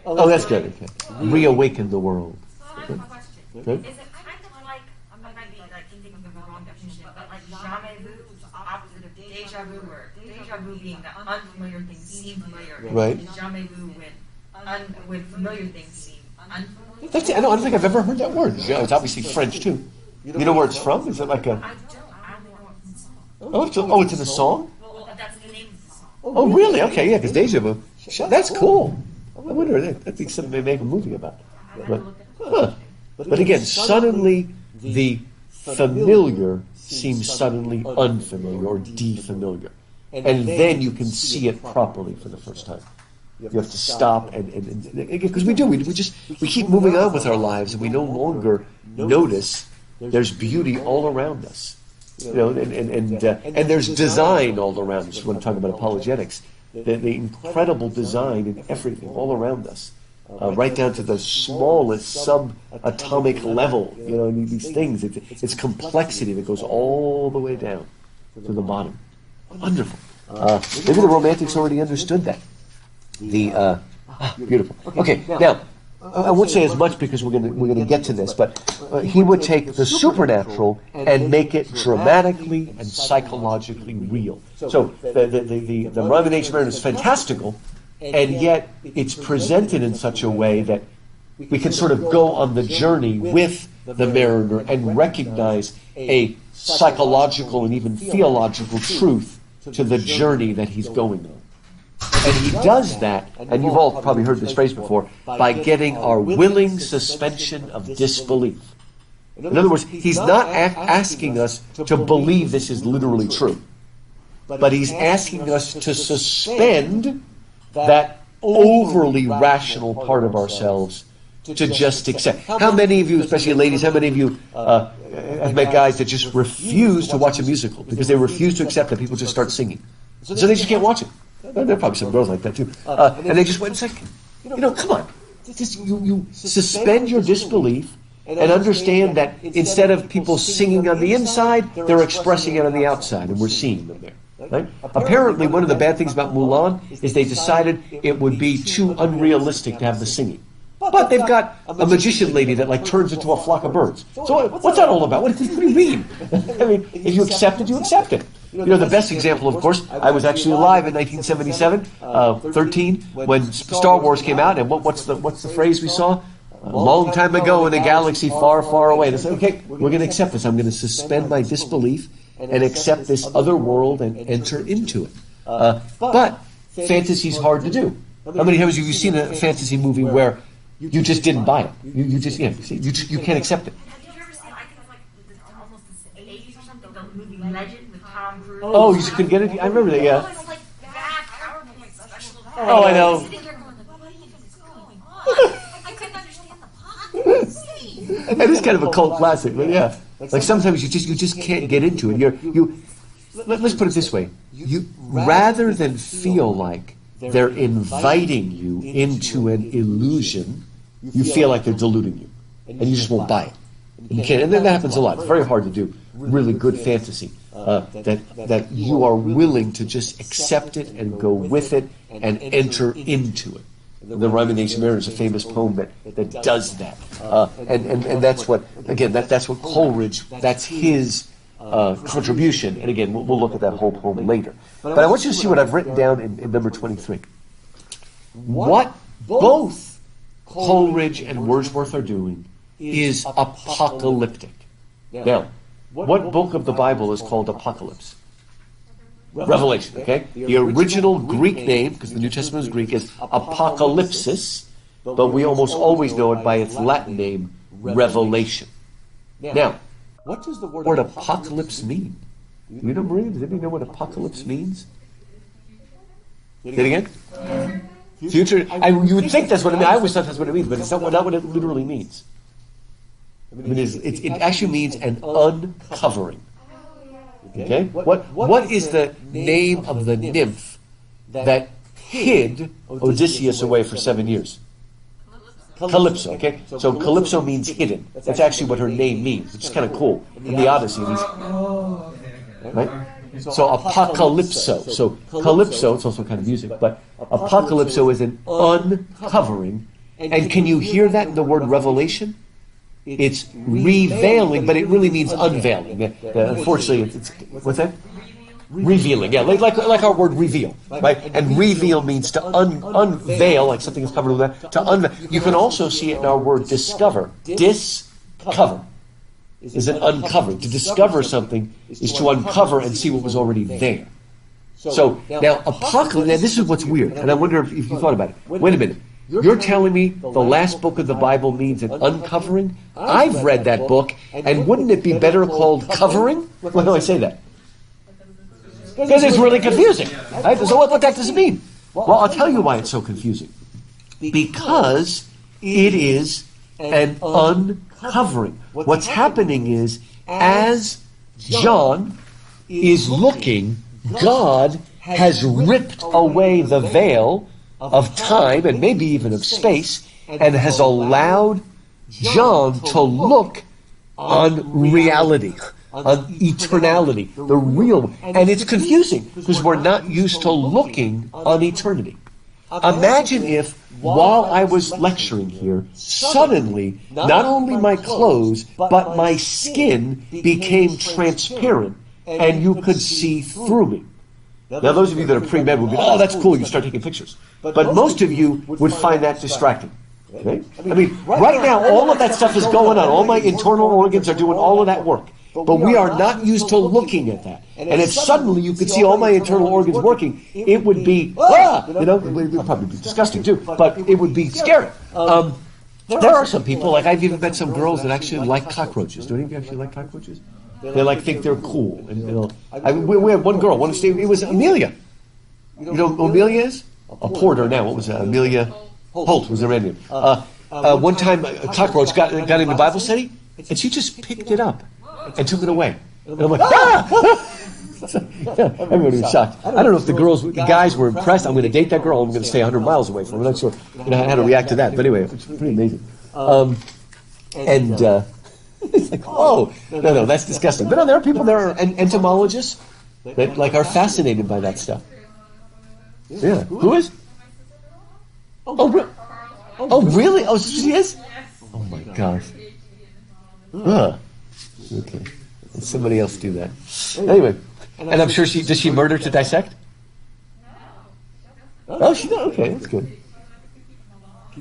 Oh, that's good. Okay. Reawaken the world. So I have a question. Good. Is it kind of like, I might be thinking of the wrong definition, but like jamais vu is the opposite of deja vu, or deja vu being that unfamiliar things seem familiar. Right. And jamais vu when familiar things seem unfamiliar. That's it. I don't think I've ever heard that word. Yeah, it's obviously French too. You know where it's from? Is it like a? I only know it's in the song. Oh, it's in a song. Well, that's the name of the song. Oh, really? Okay, yeah. Because deja vu. That's cool. I wonder. That'd be something they make a movie about. But again, suddenly the familiar seems suddenly unfamiliar or defamiliar, and then you can see it properly for the first time. You have to stop and because we keep moving on with our lives and we no longer notice there's beauty all around us, and there's design all around us. When I'm talking about apologetics, the incredible design in everything all around us, right down to the smallest subatomic level. These things. It's complexity that goes all the way down to the bottom. Wonderful. Maybe the Romantics already understood that. Beautiful. Okay, now I won't say as much because we're going to get to this, but he would take the supernatural and make it dramatically and psychologically real. So the Rime of Nature Mariner is fantastical, and yet it's presented in such a way that we can sort of go on the journey with the mariner and recognize a psychological and even theological truth to the journey that he's going on. And he does that, and you've all probably heard this phrase before, by getting our willing suspension of disbelief. In other words, he's not asking us to believe this is literally true, but he's asking us to suspend that overly rational part of ourselves to just accept. How many of you, especially ladies, how many of you have met guys that just refuse to watch a musical because they refuse to accept that people just start singing? So they just can't watch it. There are probably some girls like that too. And they just went and said, come on. You suspend your disbelief and understand that instead of people singing on the inside, they're expressing it on the outside, and we're seeing them there. Right? Apparently, one of the bad things about Mulan is they decided it would be too unrealistic to have the singing. But they've got a magician lady that like turns into a flock of birds. So what's that all about? What do you mean? I mean, if you accept it, you accept it. You know, the best example, of course, I was actually alive in 1977, 13, when Star Wars came out, and what's the phrase we saw? A long time ago in a galaxy far, far away. They said, okay, we're going to accept this. I'm going to suspend my disbelief and accept this other world and enter into it. But fantasy's hard to do. How many times have you seen a fantasy movie where you just didn't buy it? You just you can't accept it. Have you ever seen, I think it's like almost the 80s or something, the movie Legend with Tom Cruise? Oh, you just couldn't get it? I remember that, yeah. Oh, it's like bad PowerPoint special. Oh, I know. Sitting there going, what even is going on? I couldn't understand the plot. That is kind of a cult classic, but yeah. Like sometimes you just can't get into it. Let's put it this way. You rather than feel like they're inviting you into an illusion, you feel like they're deluding you, and you just won't buy it. You can't, and then that happens a lot. It's very hard to do really good fantasy. That you are willing to just accept it and go with it and enter into it. The Rhyming Ancient Mariner is a famous poem that does that, and that's what that's what Coleridge. That's his contribution. And again, we'll look at that whole poem later. But I want you to see what I've written down in number 23. What both Coleridge and Wordsworth are doing is apocalyptic. Now, what book of the Bible is called Apocalypse? Revelation, okay? The original Greek name, because the New Testament is Greek, is Apocalypsis, but we almost always know it by its Latin name, Revelation. Now, what does the word apocalypse mean? Do you know, Maria? Does anybody know what apocalypse means? Say it again? Future. You would think that's what it means. I always thought that's what it means, but it's not what it literally means. I mean, it actually means an uncovering. Okay? What is the name of the nymph that hid Odysseus away for 7 years? Calypso, okay? So Calypso means hidden. That's actually what her name means. It's kind of cool. In the Odyssey, right? So apocalypso. So Calypso, it's also kind of music, but apocalypso is an uncovering. And can you hear that in the word revelation? It's reveiling, but it really means unveiling. Unfortunately, it's what's that? Revealing, yeah, like our word reveal, right? And reveal means to unveil, like something is covered with that. To unveil. You can also see it in our word discover. Discover is an uncovering. To discover something is to uncover and see what was already there. So now apocalypse. Now this is what's weird, and I wonder if you thought about it. Wait a minute. You're telling me the last book of the Bible means an uncovering? I've read that book, and wouldn't it be better called covering? Why do I say that? Because it's really confusing. Right? So what the heck does it mean? Well, I'll tell you why it's so confusing. Because it is an uncovering. What's happening is, as John is looking, God has ripped away the veil of time and maybe even of space, and has allowed John to look on reality, on eternality, the real. And it's confusing because we're not used to looking on eternity. Imagine if, while I was lecturing here, suddenly not only my clothes, but my skin became transparent and you could see through me. Now, those of you that are pre-med would be, oh, that's cool, you start taking pictures. But most of you would find that distracting. Okay? I mean, right now, all of that stuff is going on. All my internal organs are doing all of that work. But we are not used to looking at that. And if suddenly you could see all my internal organs working, it would be, it would probably be disgusting too, but it would be scary. There are some people, like I've even met some girls that actually like cockroaches. Do any of you actually like cockroaches? They think they're cool. And we had one girl, it was Amelia. You know who Amelia is? A porter now. What was that? Amelia Holt was her name. One time a cockroach got into Bible study, and she just picked it up and took it away. And I'm like, everybody was shocked. I don't know if the guys were impressed. I'm going to date that girl. I'm going to stay 100 miles away from her. I'm not sure how to react to that. But anyway, it's pretty amazing. It's like, oh, no, that's disgusting. But no, there are people that are entomologists, that like are fascinated by that stuff. Yeah. Who is? Oh, really? Oh, she is? Oh, my gosh. Okay. Let somebody else do that. Anyway, and I'm sure does she murder to dissect? Oh, she does? Okay, that's good.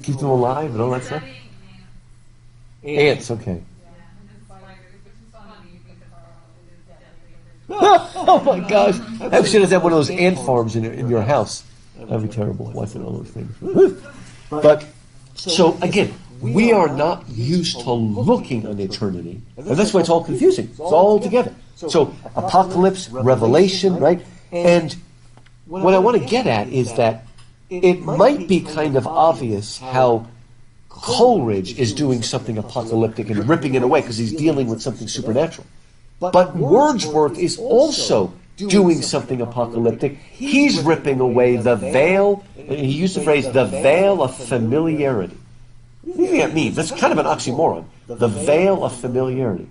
Keep them alive and all that stuff? Ants, okay. Oh, my gosh. I hope she doesn't have one of those ant farms in your house. That'd be terrible, watching all those things. But, so, again, we are not used to looking on eternity. And that's why it's all confusing. It's all together. So, apocalypse, revelation, right? And what I want to get at is that it might be kind of obvious how Coleridge is doing something apocalyptic and ripping it away because he's dealing with something supernatural. But Wordsworth is also doing something apocalyptic. He's ripping away the veil. He used the phrase, the veil of familiarity. What do you think that means? That's kind of an oxymoron. The veil of familiarity.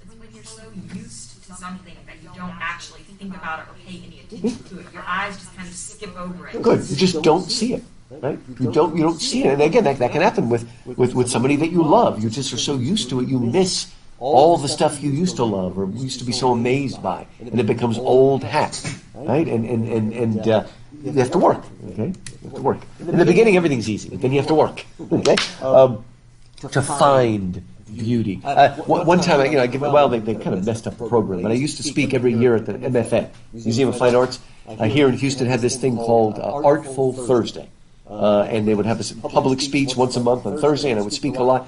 It's when you're so used to something that you don't actually think about it or pay any attention to it. Your eyes just kind of skip over it. Good. You just don't see it. Right? You don't see it. And again, that can happen with somebody that you love. You just are so used to it, you miss all the stuff you used to love or used to be so amazed by, and it becomes old hat, right? And you have to work, okay? You have to work. In the beginning, everything's easy, but then you have to work, okay? To find beauty. One time, they kind of messed up the program, but I used to speak every year at the MFA, Museum of Fine Arts. Here in Houston had this thing called Artful Thursday. And they would have this public speech once a month on Thursday, and I would speak a lot.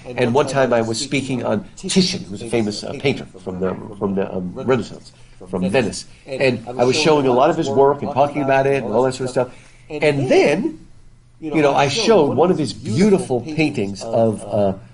And one time I was speaking on Titian, who was a famous painter from the Renaissance, from Venice. And I was showing a lot of his work and talking about it and all that sort of stuff. And then, I showed one of his beautiful paintings of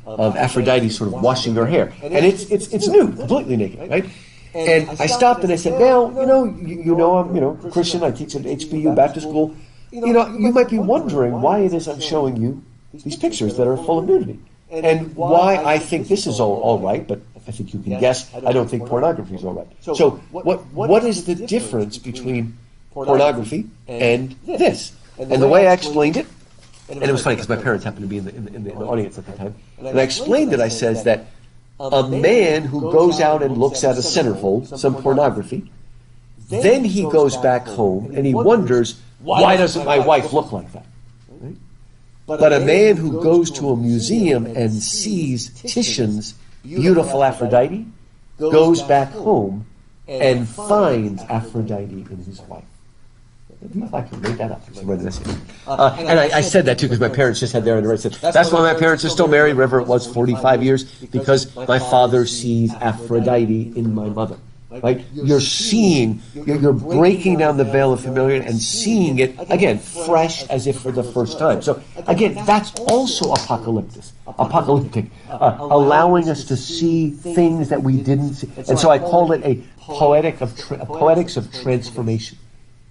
Aphrodite sort of washing her hair. And it's nude, completely naked, right? And I stopped and I said, now, I'm Christian, I teach at HBU Baptist School. You might be wondering why it is I'm showing you these pictures that are full of nudity. And why I think this is all right, but I think you can guess I don't think pornography is all right. So what is the difference between pornography and this? And the way I explained it, and it was funny because my parents happened to be in the audience at the time, and I explained it, I says that a man who goes out and looks at a centerfold, some pornography, then he goes back home and he wonders, why doesn't my wife look like that? Right? But a man who goes to a museum and sees Titian's beautiful Aphrodite goes back home and finds Aphrodite in his wife. I can make that up. And I said that too because my parents just had there on the right. Said that's why my parents are still married. Wherever it was 45 years, because my father sees Aphrodite in my mother. Right? You're seeing, you're breaking down the veil of familiarity and seeing it, again, fresh as if for the first time. So, again, that's also apocalyptic, allowing us to see things that we didn't see. And so I call it a poetics of transformation.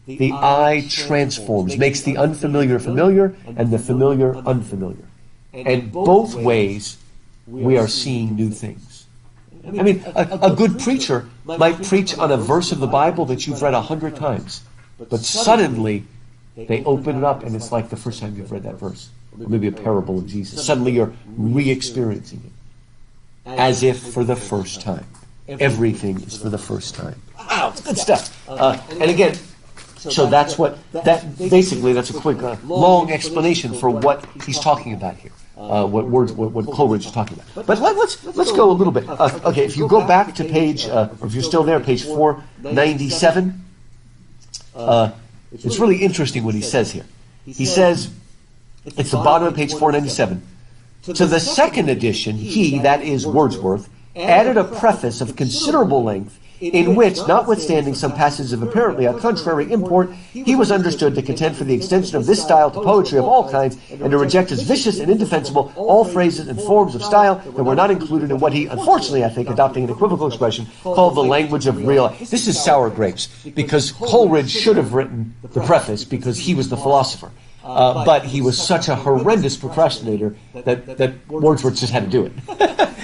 The eye transforms, makes the unfamiliar familiar and the familiar unfamiliar. And both ways, we are seeing new things. I mean, a good preacher might preach on a verse of the Bible that you've read 100 times, but suddenly they open it up and it's like the first time you've read that verse, or maybe a parable of Jesus. Suddenly you're re-experiencing it as if for the first time. Everything is for the first time. Wow, it's good stuff. And again, so that's basically that's a quick, long explanation for what he's talking about here. What Coleridge is talking about. But let's go a little bit. Okay, if you go back to page, or if you're still there, page 497, it's really interesting what he says here. He says, it's the bottom of page 497, to the second edition, he, that is Wordsworth, added a preface of considerable length in which, notwithstanding some passages of apparently a contrary import, he was understood to contend for the extension of this style to poetry of all kinds, and to reject as vicious and indefensible all phrases and forms of style that were not included in what he, unfortunately, I think, adopting an equivocal expression, called the language of real. This is sour grapes, because Coleridge should have written the preface because he was the philosopher. But he was such a horrendous procrastinator that Wordsworth just had to do it.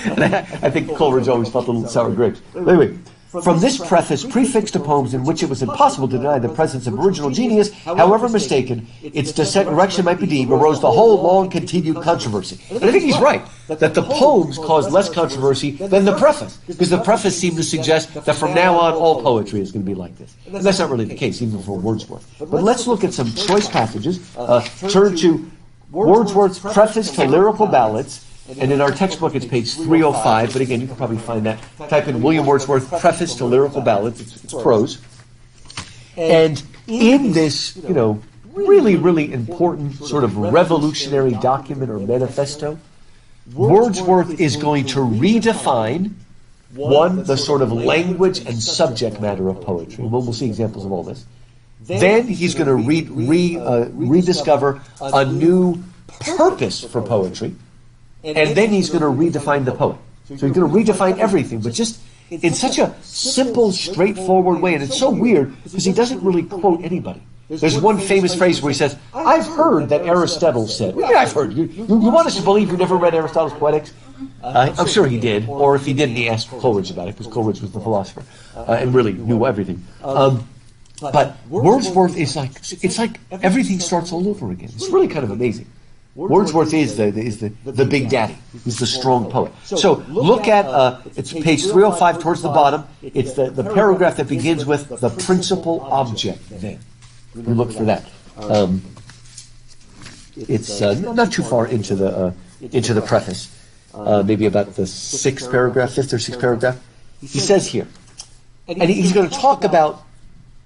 And I think Coleridge always felt a little sour grapes. Anyway, from this preface, prefixed to poems in which it was impossible to deny the presence of original genius, however mistaken its direction might be deemed, arose the whole long-continued controversy. And I think he's right, that the poems caused less controversy than the preface, because the preface seemed to suggest that from now on all poetry is going to be like this. And that's not really the case, even for Wordsworth. But let's look at some choice passages. Turn to Wordsworth's Preface to Lyrical Ballads, and in our textbook it's page 305, but again, you can probably find that. Type in William Wordsworth Preface to Lyrical Ballads, it's prose. And in this, really, really important sort of revolutionary document or manifesto, Wordsworth is going to redefine, one, the sort of language and subject matter of poetry. We'll see examples of all this. Then he's going to rediscover a new purpose for poetry. And then he's going to redefine the poet. So he's going to redefine everything, but just in such a simple, straightforward way. And it's so weird because he doesn't really quote anybody. There's one famous phrase where he says, I've heard that Aristotle said. What do you mean I've heard? You want us to believe you never read Aristotle's Poetics? I'm sure he did. Or if he didn't, he asked Coleridge about it, because Coleridge was the philosopher and really knew everything. But Wordsworth is it's like everything starts all over again. It's really kind of amazing. Wordsworth is the big daddy. He's the strong poet. So look at, it's page 305 towards the bottom. It's the paragraph that begins with the principal object then. We look for that. It's not too far into the preface. Maybe about the fifth or sixth paragraph. He says here, and he's going to talk about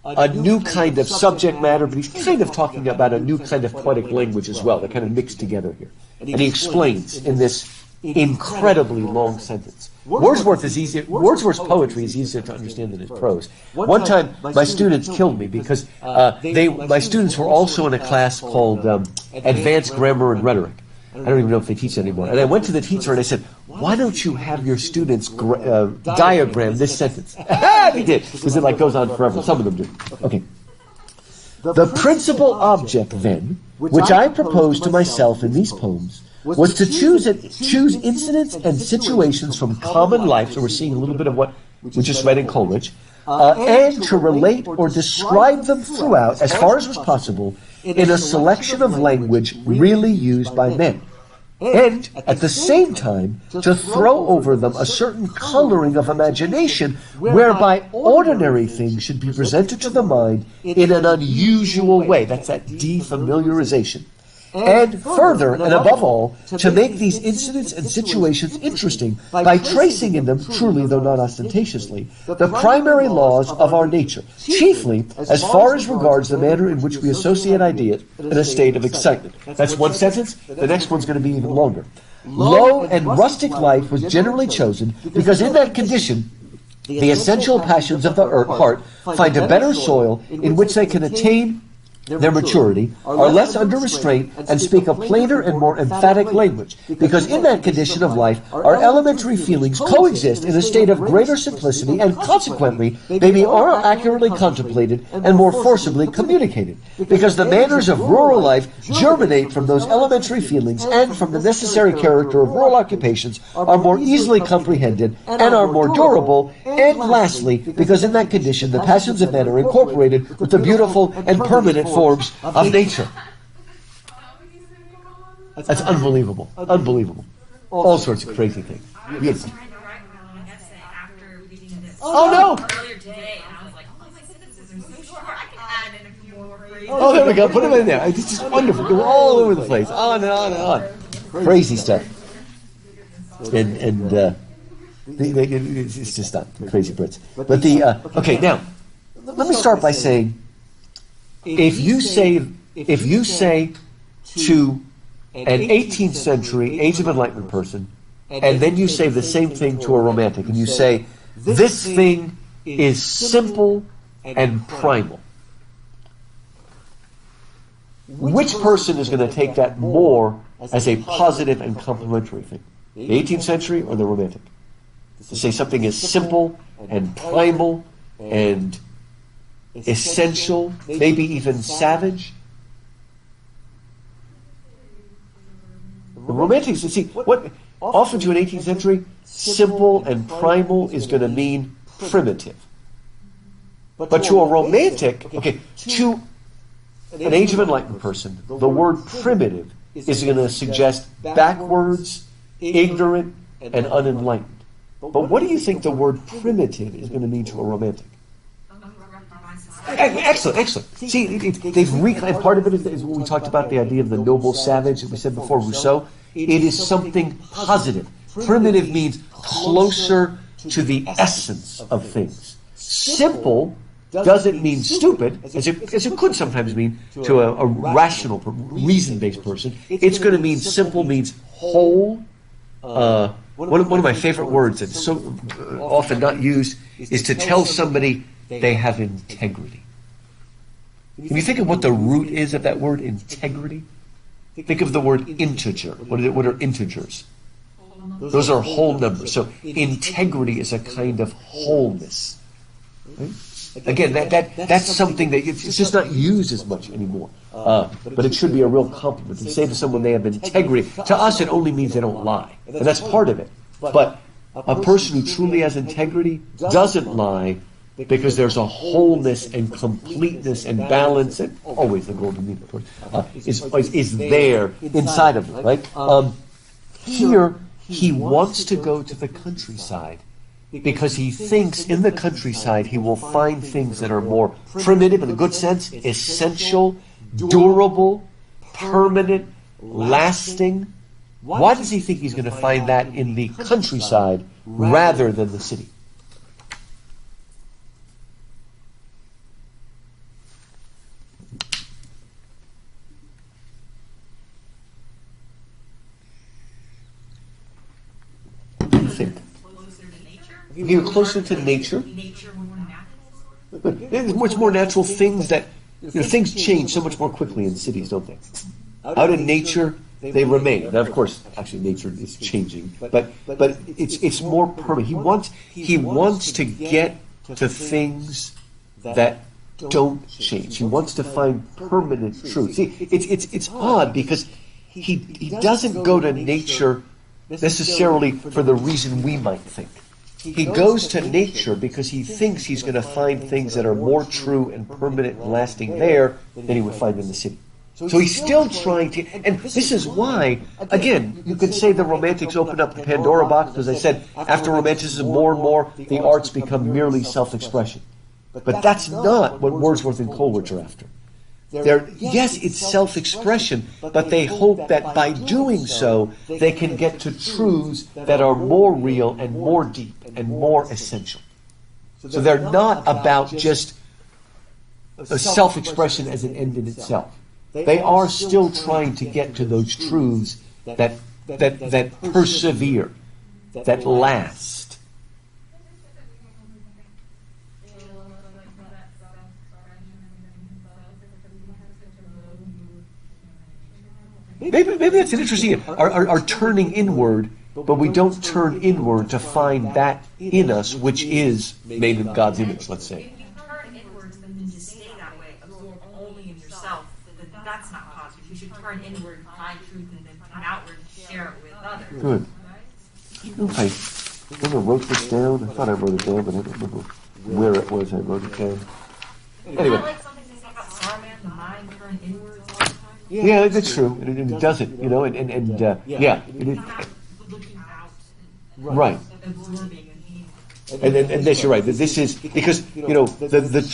a new kind of subject matter, but he's kind of talking about a new kind of poetic language as well. They're kind of mixed together here. And he explains in this incredibly long sentence. Wordsworth's poetry is easier to understand than his prose. One time, my students killed me because my students were also in a class called Advanced Grammar and Rhetoric. I don't even know if they teach anymore. And I went to the teacher and I said, why don't you have your students diagram this sentence? They did, because it goes on forever. Some of them do. Okay. The principal object, then, which I proposed to myself in these poems, was to choose incidents and situations from common life, so we're seeing a little bit of what we just read in Coleridge, and to relate or describe them throughout, as far as was possible, in a selection of language really used by men. And, at the same time, to throw over them a certain coloring of imagination whereby ordinary things should be presented to the mind in an unusual way. That's that defamiliarization. And further, and above all, to make these incidents and situations interesting by tracing in them, truly though not ostentatiously, the primary laws of our nature, chiefly as far as regards the manner in which we associate ideas in a state of excitement. That's one sentence. The next one's going to be even longer. Low and rustic life was generally chosen because in that condition the essential passions of the heart find a better soil in which they can attain their maturity, are less under restraint, and speak a plainer and more emphatic language, because in that condition of life our elementary feelings coexist in a state of greater simplicity, and consequently may be more accurately contemplated and more forcibly communicated, because the manners of rural life germinate from those elementary feelings, and from the necessary character of rural occupations are more easily comprehended and are more durable, and lastly, because in that condition the passions of men are incorporated with the beautiful and permanent forms of nature. That's unbelievable. Unbelievable. All sorts of crazy things. Yes. Oh no! Earlier today, and I was like, oh, my sentences are so short. I can add in a few more phrases. Oh, there we go. Put them in there. It's just wonderful. Go all over the place. On and on and on. Crazy stuff. And it's just not crazy Brits. But okay, now let me start by saying, if you say to an 18th century Age of Enlightenment person, and then you say the same thing to a Romantic, and you say, this thing is simple and primal, which person is going to take that more as a positive and complimentary thing? The 18th century or the Romantic? To say something is simple and primal and essential, maybe even savage. The Romantics, see, what often to an 18th century, simple and primal is going to mean primitive. But to a Romantic, okay, to an Age of Enlightenment person, the word primitive is going to suggest backwards, ignorant, and unenlightened. But what do you think the word primitive is going to mean to a Romantic? Excellent, excellent. See, they've reclaimed, part of it is what we talked about, the idea of the noble savage that we said before, Rousseau. It is something positive. Primitive means closer to the essence of things. Simple doesn't mean stupid, as it could sometimes mean to a rational, reason-based person. It's going to mean simple means whole. One of my favorite words that's so often not used is to tell somebody they have integrity. Can you think of what the root is of that word, integrity? Think of the word integer. What are integers? Those are whole numbers. So integrity is a kind of wholeness. Right? Again, that's something that it's just not used as much anymore. But it should be a real compliment. To say to someone they have integrity, to us it only means they don't lie. And that's part of it. But a person who truly has integrity doesn't lie because there's a wholeness and completeness and balance, and always the golden mean, of course, is there inside of them, right? Here, he wants to go to the countryside because he thinks in the countryside he will find things that are more primitive, in a good sense, essential, durable, permanent, lasting. Why does he think he's going to find that in the countryside rather than the city? Think. You're closer to nature. It's much more natural things that things change so much more quickly in cities, don't they? Out in nature, they remain. Now, of course, actually, nature is changing, but it's more permanent. He wants to get to things that don't change. He wants to find permanent truth. See, it's odd because he doesn't go to nature necessarily for the reason we might think. He goes to nature because he thinks he's going to find things that are more true and permanent and lasting there than he would find in the city. So he's still trying to, and this is why, again, you could say the Romantics opened up the Pandora box, because I said after Romanticism more and more the arts become merely self-expression. But that's not what Wordsworth and Coleridge are after. Yes, it's self-expression, but they hope that by doing so, they can get to truths that are more real and more deep and more essential. So they're not about just a self-expression as an end in itself. They are still trying to get to those truths that persevere, that last. Maybe that's an interesting, our turning inward, but we don't turn inward to find that in us, which is made in God's image, let's say. If you turn inwards and then just stay that way, absorb only in yourself, then that's not positive. You should turn inward, find truth, and then come outward, share it with others. Good. I don't know if I wrote this down. I thought I wrote it down, but I don't remember where it was I wrote it down. Anyway. I like something to say about Saruman, the mind turn inwards all the time. Yeah, that's true, and it doesn't, it is. Looking out, right. absorbing, And this, you're right. This is because the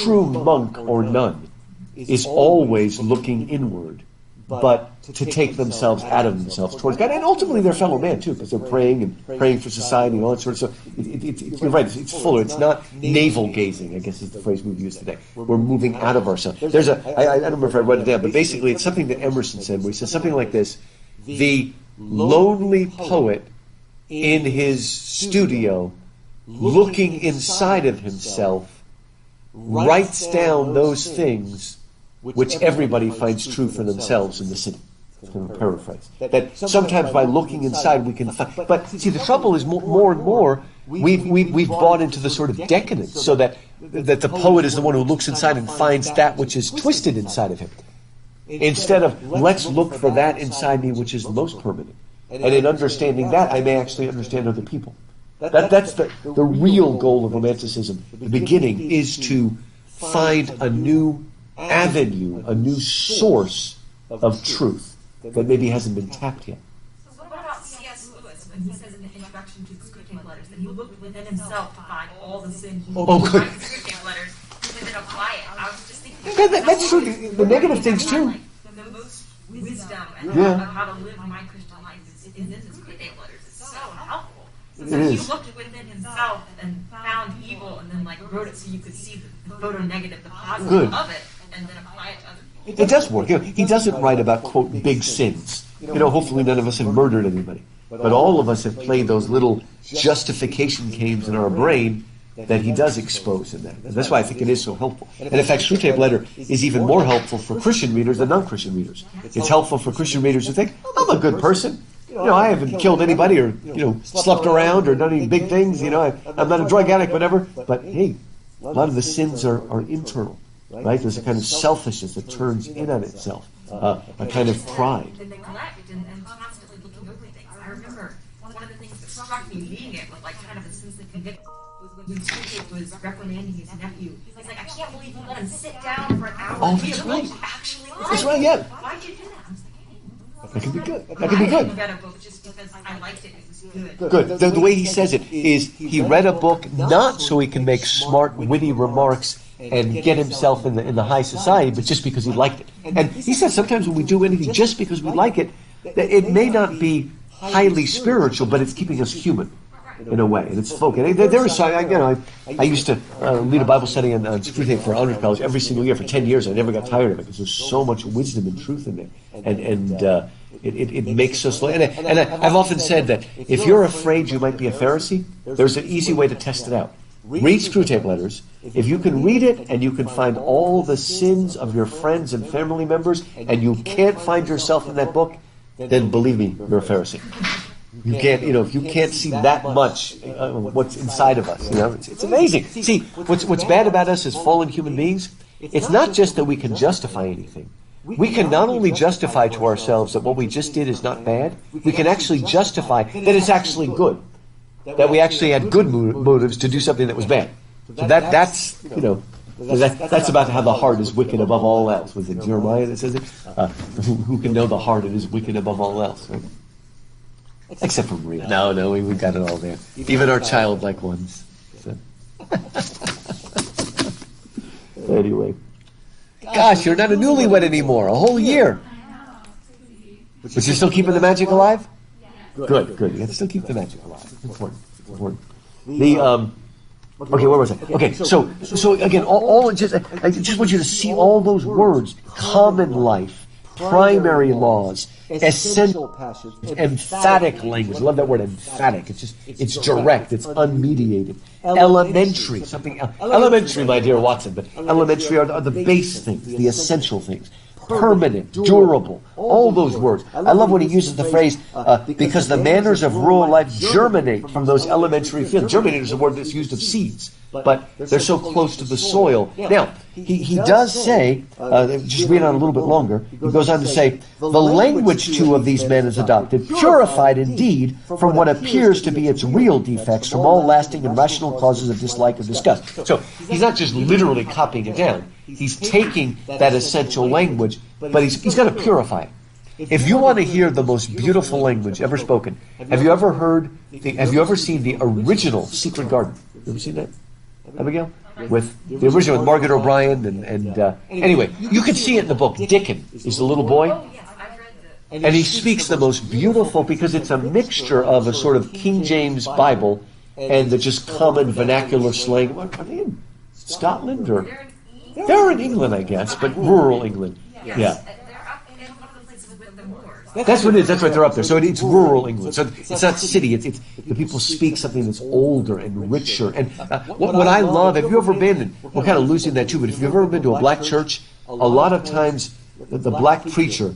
true monk or nun is always looking inward, but to take themselves out of themselves towards God, and ultimately their fellow man too, because they're praying for society and all that sort of stuff. You're right. It's fuller. It's not navel gazing, I guess is the phrase we've used today. We're moving out of ourselves. There's I don't remember if I wrote it down, but basically it's something that Emerson said, where he says something like this: the lonely poet in his studio, looking inside of himself, writes down those things which everybody finds true for themselves in the city. It's kind of a paraphrase. That sometimes by looking inside we can find. But see, the trouble is more and more we've bought into the sort of decadence, so that the poet is the one who looks inside and finds that which is twisted inside of him. instead of let's look for that inside me which is most permanent. And in understanding that, I may actually understand other people. That's the real goal of Romanticism. The beginning is to find a new avenue, a new source of truth that maybe hasn't been tapped yet. So what about C.S. Lewis when he says in the introduction to the Screwtape Letters that he looked within himself to find all the sin he good. in the Screwtape Letters and then apply it? I was just thinking That's true. The negative things too. The most wisdom and how to live my Christian life is in the Screwtape Letters. It's so helpful. So he looked within himself and found evil and then wrote it so you could see the photo negative, the positive of it, and then apply it to other people. It does work. He doesn't write about, quote, big sins. Hopefully none of us have murdered anybody. But all of us have played those little justification games in our brain that he does expose in that. And that's why I think it is so helpful. And in fact, Screwtape Letter is even more helpful for Christian readers than non-Christian readers. It's helpful for Christian readers who think, I'm a good person. I haven't killed anybody or, slept around or done any big things. I'm not a drug addict, whatever. But hey, a lot of the sins are internal, right? There's a kind of selfishness that turns in on itself, a kind of pride. And neglect and constantly looking over things. I remember one of the things that struck me reading it with kind of a sense of conviction was when Screwtape was reprimanding his nephew. He's like, I can't believe you let him sit down for an hour. Oh, that's right. Actually, that's right, yeah. Why'd you do that? I was like, that could be good. That could be good. I read a book just because I liked it. It was good. Good. The way he says it is he read a book not so he can make smart, witty remarks and get himself in the high society, but just because he liked it. And he says sometimes when we do anything just because we like it, that it may not be highly spiritual, but it's keeping us human in a way, and it's focused. There is, I used to lead a Bible study on Screwtape for honors college every single year for 10 years. I never got tired of it because there's so much wisdom and truth in there, and it makes us. And I've often said that if you're afraid you might be a Pharisee, there's an easy way to test it out. Read Screwtape Letters. If you can read it and you can find all the sins of your friends and family members, and you can't find yourself in that book, then believe me, you're a Pharisee. You can't, if you can't see that much what's inside of us, it's amazing. See, what's bad about us as fallen human beings, it's not just that we can justify anything. We can not only justify to ourselves that what we just did is not bad, we can actually justify that it's actually good. That we actually had good motives to do something that was bad. So that's about how the heart is wicked above all else. Was it Jeremiah that says it? Who can know the heart? It is wicked above all else. Right? Except for Maria. No, we got it all there. Even our childlike ones. So. Anyway. Gosh, you're not a newlywed anymore. A whole year. But you're still keeping the magic alive? Good. You have to still keep the magic alive. It's important. Okay, where was I? Okay, so again, I just want you to see all those words: common life, primary laws, essential passions, emphatic language. I love that word, emphatic. It's direct, it's unmediated. Elementary, elementary, my dear Watson, but elementary are the base things, the essential things. Permanent, durable, all those words. I love when he uses the phrase, because the manners of rural life germinate from those elementary fields. Germinate is a word that's used of seeds, but they're so close to the soil. Now, he does say, just read on a little bit longer, he goes on to say, the language too of these men is adopted, purified indeed from what appears to be its real defects, from all lasting and rational causes of dislike or disgust. So he's not just literally copying it down. He's taking that essential language, but he's going to purify it. If you want to hear the most beautiful language ever spoken, have you ever seen the original Secret Garden? You ever seen that, Abigail? With the original with Margaret O'Brien and anyway, you can see it in the book. Dickon is the little boy, and he speaks the most beautiful because it's a mixture of a sort of King James Bible and the just common vernacular slang. Are they in Scotland or? They're in England, I guess, but rural England. Yeah. They're up in one of the places with the moors. That's what it is. That's right. They're up there. So it's rural England. So it's not city. It's the people speak something that's older and richer. And what I love, have you ever been, and we're kind of losing that too, but if you've ever been to a black church, a lot of times the black preacher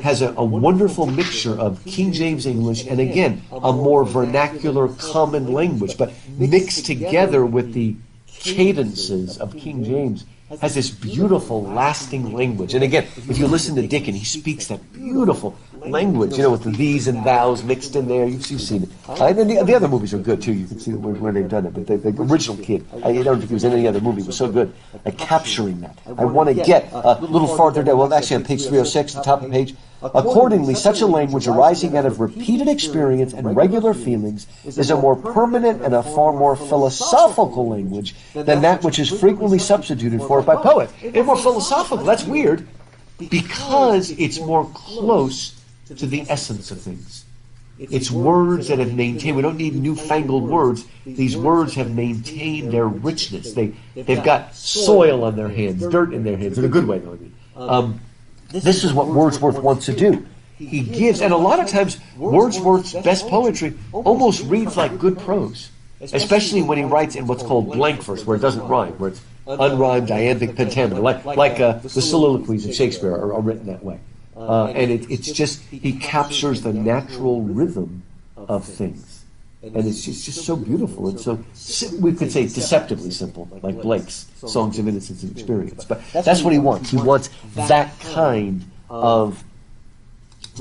has a wonderful mixture of King James English and, again, a more vernacular common language, but mixed together with the cadences of King James. has this beautiful, lasting language. And again, if you listen to Dickens, he speaks that beautiful language, with the these and thous mixed in there. You've seen it. And then the other movies are good, too. You can see where they've done it. But the original Kid, I don't think it was in any other movie, was so good at capturing that. I want to get a little farther down. Well, actually, on page 306, the top of the page. Accordingly, such a language arising out of repeated experience and regular feelings is a more permanent and a far more philosophical language than that which is frequently substituted for it by poets. It's more philosophical. That's weird, because it's more close to the essence of things. It's words that have maintained. We don't need newfangled words. These words have maintained their richness. They've got soil on their hands, dirt in their hands, in a good way, though. I mean. This is what Wordsworth wants to do. He gives, and a lot of times Wordsworth's best poetry almost reads like good prose, especially when he writes in what's called blank verse, where it doesn't rhyme, where it's unrhymed, iambic, pentameter, like the soliloquies of Shakespeare are written that way. And it's just, he captures the natural rhythm of things. And it's just so beautiful. It's so, we could say, deceptively simple, like Blake's Songs of Innocence and Experience. But that's what he wants. He wants that kind of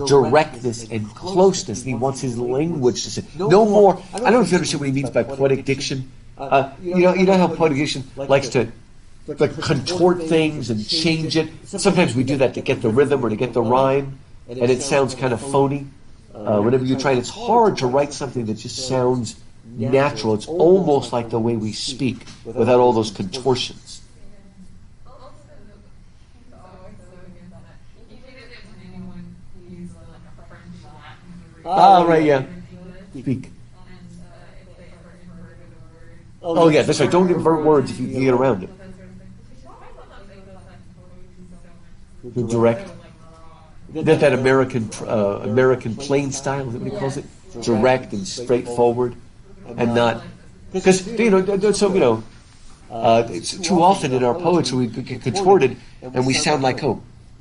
directness and closeness. He wants his language to say, no more. I don't know if you understand what he means by poetic diction. You know how poetic diction likes to contort things and change it. Sometimes we do that to get the rhythm or to get the rhyme, and it sounds kind of phony. Whenever you try it, it's hard to write something that just sounds natural. It's almost like the way we speak without all those contortions. Right, yeah. Speak. Oh, yeah, that's right. Don't invert words if you can get around it. Direct. That American plain style, is that what he calls it? Direct and straightforward, and not, because it's too often in our poetry we get contorted and we sound like,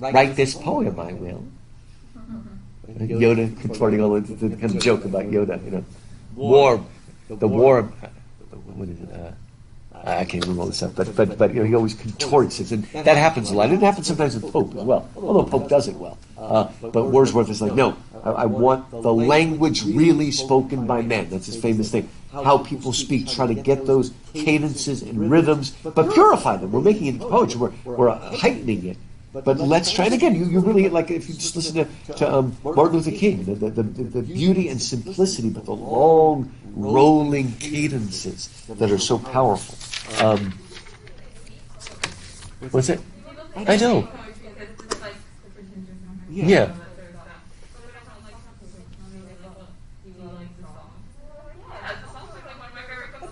write this poem, I will. Yoda contorting all into the kind of joke about Yoda, warm, what is it? I can't remember all this stuff, but he always contorts it, and that happens a lot. It happens sometimes with Pope as well, although Pope does it well. But Wordsworth is like, no, I want the language really spoken by men. That's his famous thing. How people speak, try to get those cadences and rhythms, but purify them. We're making it into poetry. We're heightening it. But let's try it again. You really, like, if you just listen to Martin Luther King, the beauty and simplicity, but the long, rolling cadences that are so powerful. What's it? I know. Yeah.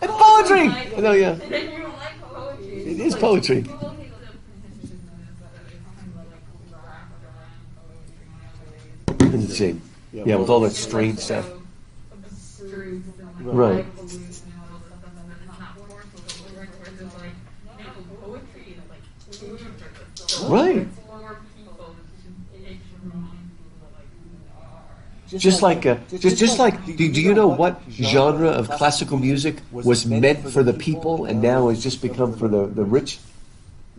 And poetry! I know, yeah. It is poetry. It's a shame. Yeah, with all that strange stuff. Right. Right. Just like, do you know what genre of classical music was meant for the people and now has just become for the rich?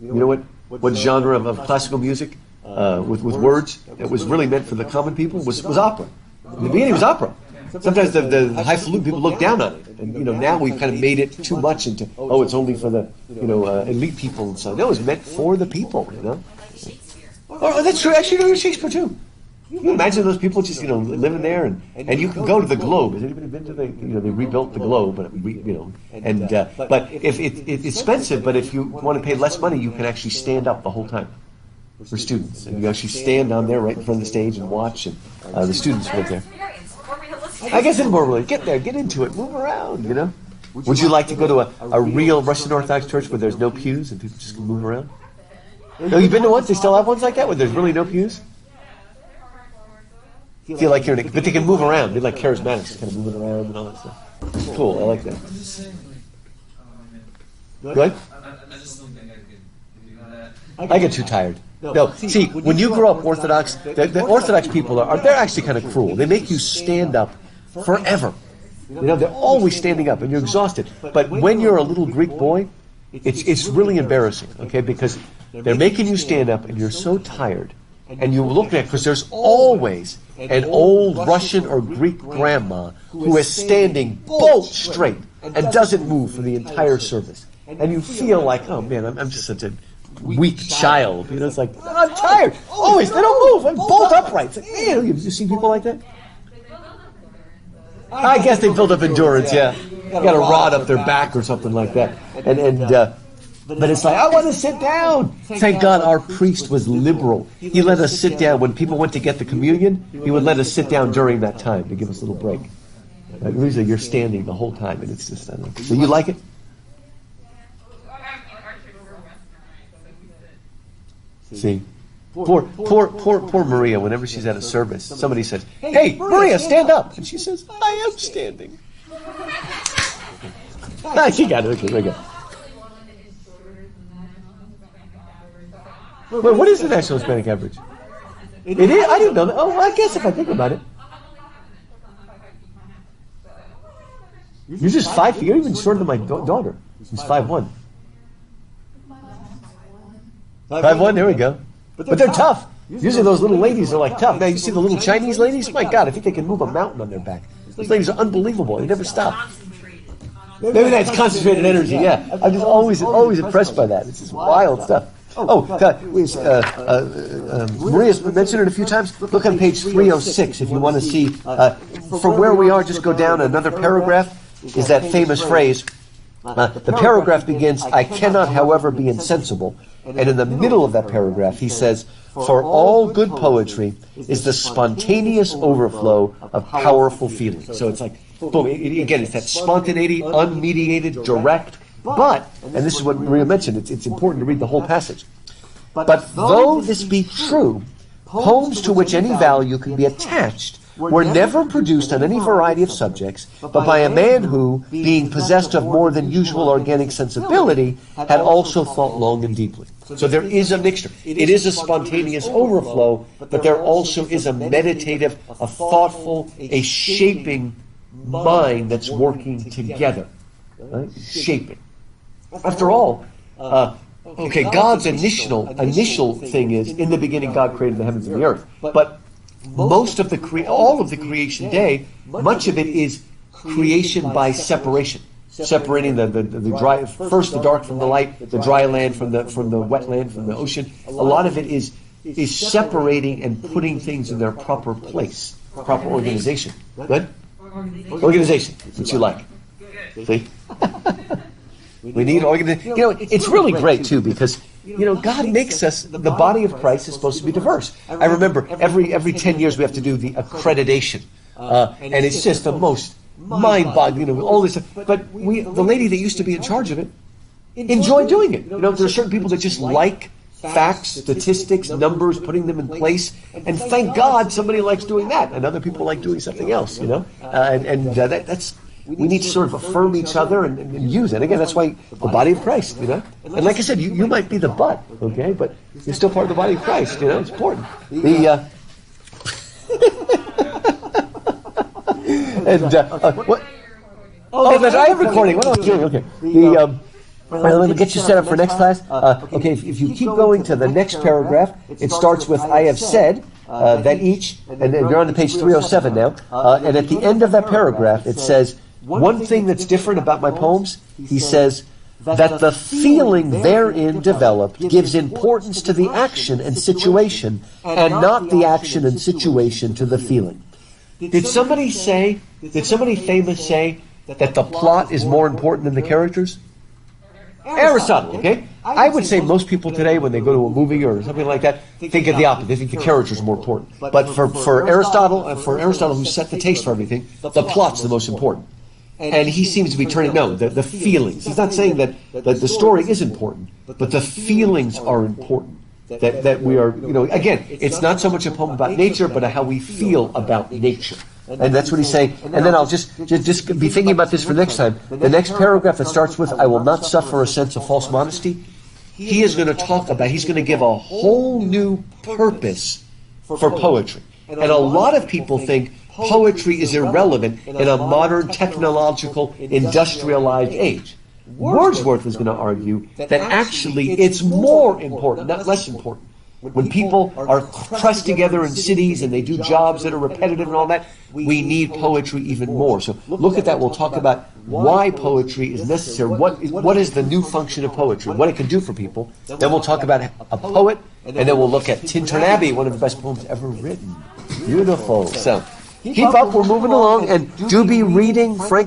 You know what genre of classical music with words that was really meant for the common people was opera. In the beginning, it was opera. Sometimes the highfalutin people look down on it, and now we've kind of made it too much into it's only for the elite people and so. No, it's meant for the people. Oh, that's true. Actually, Shakespeare too. Can you imagine those people just living there, and you can go to the Globe. Has anybody been to the they rebuilt the Globe, but but if it's expensive, but if you want to pay less money, you can actually stand up the whole time for students, and you actually stand down there right in front of the stage and watch, and the students went there. I guess it's more really get there, get into it, move around. Would you like to go to a real Russian Orthodox church where there's no pews and people just can move around? No, you've been to ones? They still have ones like that where there's really no pews? Feel like you're but they can move around. They're like charismatics, kind of moving around and all that stuff. Cool, I like that. I'm just saying, Good? I just don't think I could do that. I get too tired. No, see, when you grow up Orthodox, the Orthodox people they're actually kind of cruel. They make you stand up forever. They're always standing up, and you're exhausted. But when you're a little Greek boy, It's really embarrassing, okay, because they're making you stand up and you're so tired, and you look at it because there's always an old Russian or Greek grandma who is standing bolt straight and doesn't move for the entire service. And you feel like, oh man, I'm just such a weak child. It's like, I'm tired. Always, they don't move. I'm bolt upright. It's like, man, you seen people like that? I guess they build up endurance, yeah. You got a rod up their back or something like that. But it's like, I want to sit down. Thank God our priest was liberal. He let us sit down. When people went to get the communion, he would let us sit down during that time to give us a little break. Usually you're standing the whole time, and it's just, I don't know. So you like it? See? Poor Maria, whenever she's at a service, somebody says, hey, Maria, stand up. And she says, I am standing. She got it. Okay, there we go. Well, what is the National Hispanic average? It is? I didn't know that. Oh, I guess if I think about it. You're just 5 feet. You're even shorter than my daughter. She's 5'1". 5'1", there we go. But they're tough. Usually those little ladies are like tough. Now you see the little Chinese ladies? My God, I think they can move a mountain on their back. Those ladies are unbelievable. They never stop. Maybe that's concentrated energy, yeah. I'm just always impressed by that. It's just wild stuff. Maria's mentioned it a few times. Look on page 306 if you want to see. From where we are, just go down another paragraph. Is that famous phrase. The paragraph begins, I cannot, however, be insensible. And in the middle of that paragraph, he says, for all good poetry is the spontaneous overflow of powerful feelings. So it's like, boom, again, it's that spontaneity, unmediated, direct. But, and this is what Maria mentioned, it's important to read the whole passage. But though this be true, poems to which any value can be attached were never produced on any variety of subjects, but by a man who, being possessed of more than usual organic sensibility, had also thought long and deeply. So there is a mixture. It is a spontaneous overflow, but there also is a meditative, a thoughtful, a shaping mind that's working together. Right? Shaping. After all, God's initial thing is, in the beginning God created the heavens and the earth. But most of all of the creation day, much of it is creation by separation. Separating the dry, first the dark from the light, the dry land from the wet land, from the ocean. A lot of it is separating and putting things in their proper place, proper organization. Good? Organization. That's what you like. See? We need organization. It's really great too because God makes us. The body of Christ is supposed to be diverse. I remember every 10 years we have to do the accreditation, and it's just the most mind-boggling. All this, but the lady that used to be in charge of it enjoyed doing it. There are certain people that just like facts, statistics, numbers, putting them in place, and thank God somebody likes doing that, and other people like doing something else. That's. We need to sort of affirm each other and use it. Again, that's why the body of Christ, And like I said, you might be the butt, okay? But you're still part of the body of Christ, It's important. What? Oh, that's I am recording. What am I doing? Okay. Let me get you set up for next class. Okay, if you keep going to the next paragraph, it starts with, I have said that each, and you're on to page 307 now, and at the end of that paragraph, it says, one thing that's different about my poems, he says, that the feeling therein developed gives importance to the action and situation, and not the action and situation to the feeling. Did somebody famous say that the plot is more important than the characters? Aristotle, okay? I would say most people today, when they go to a movie or something like that, think of the opposite. They think the characters are more important. But for Aristotle, who set the taste for everything, the plot's the most important. And he seems to be turning, the feelings. He's not saying that the story is important, but the feelings are important. That we are, again, it's not so much a poem about nature, but how we feel about nature. And that's what he's saying. And then I'll just be thinking about this for next time. The next paragraph that starts with, I will not suffer a sense of false modesty, he is going to talk about, he's going to give a whole new purpose for poetry. And a lot of people think poetry is irrelevant in a modern, technological, industrialized age. Wordsworth is going to argue that actually it's more important, not less important. When people are pressed together in cities and they do jobs that are repetitive and all that, we need poetry even more. So look at that. We'll talk about why poetry is necessary. What is the new function of poetry? What it can do for people. Then we'll talk about a poet, and then we'll look at Tintern Abbey, one of the best poems ever written. Beautiful. So keep up. We're moving along, and do be reading Frank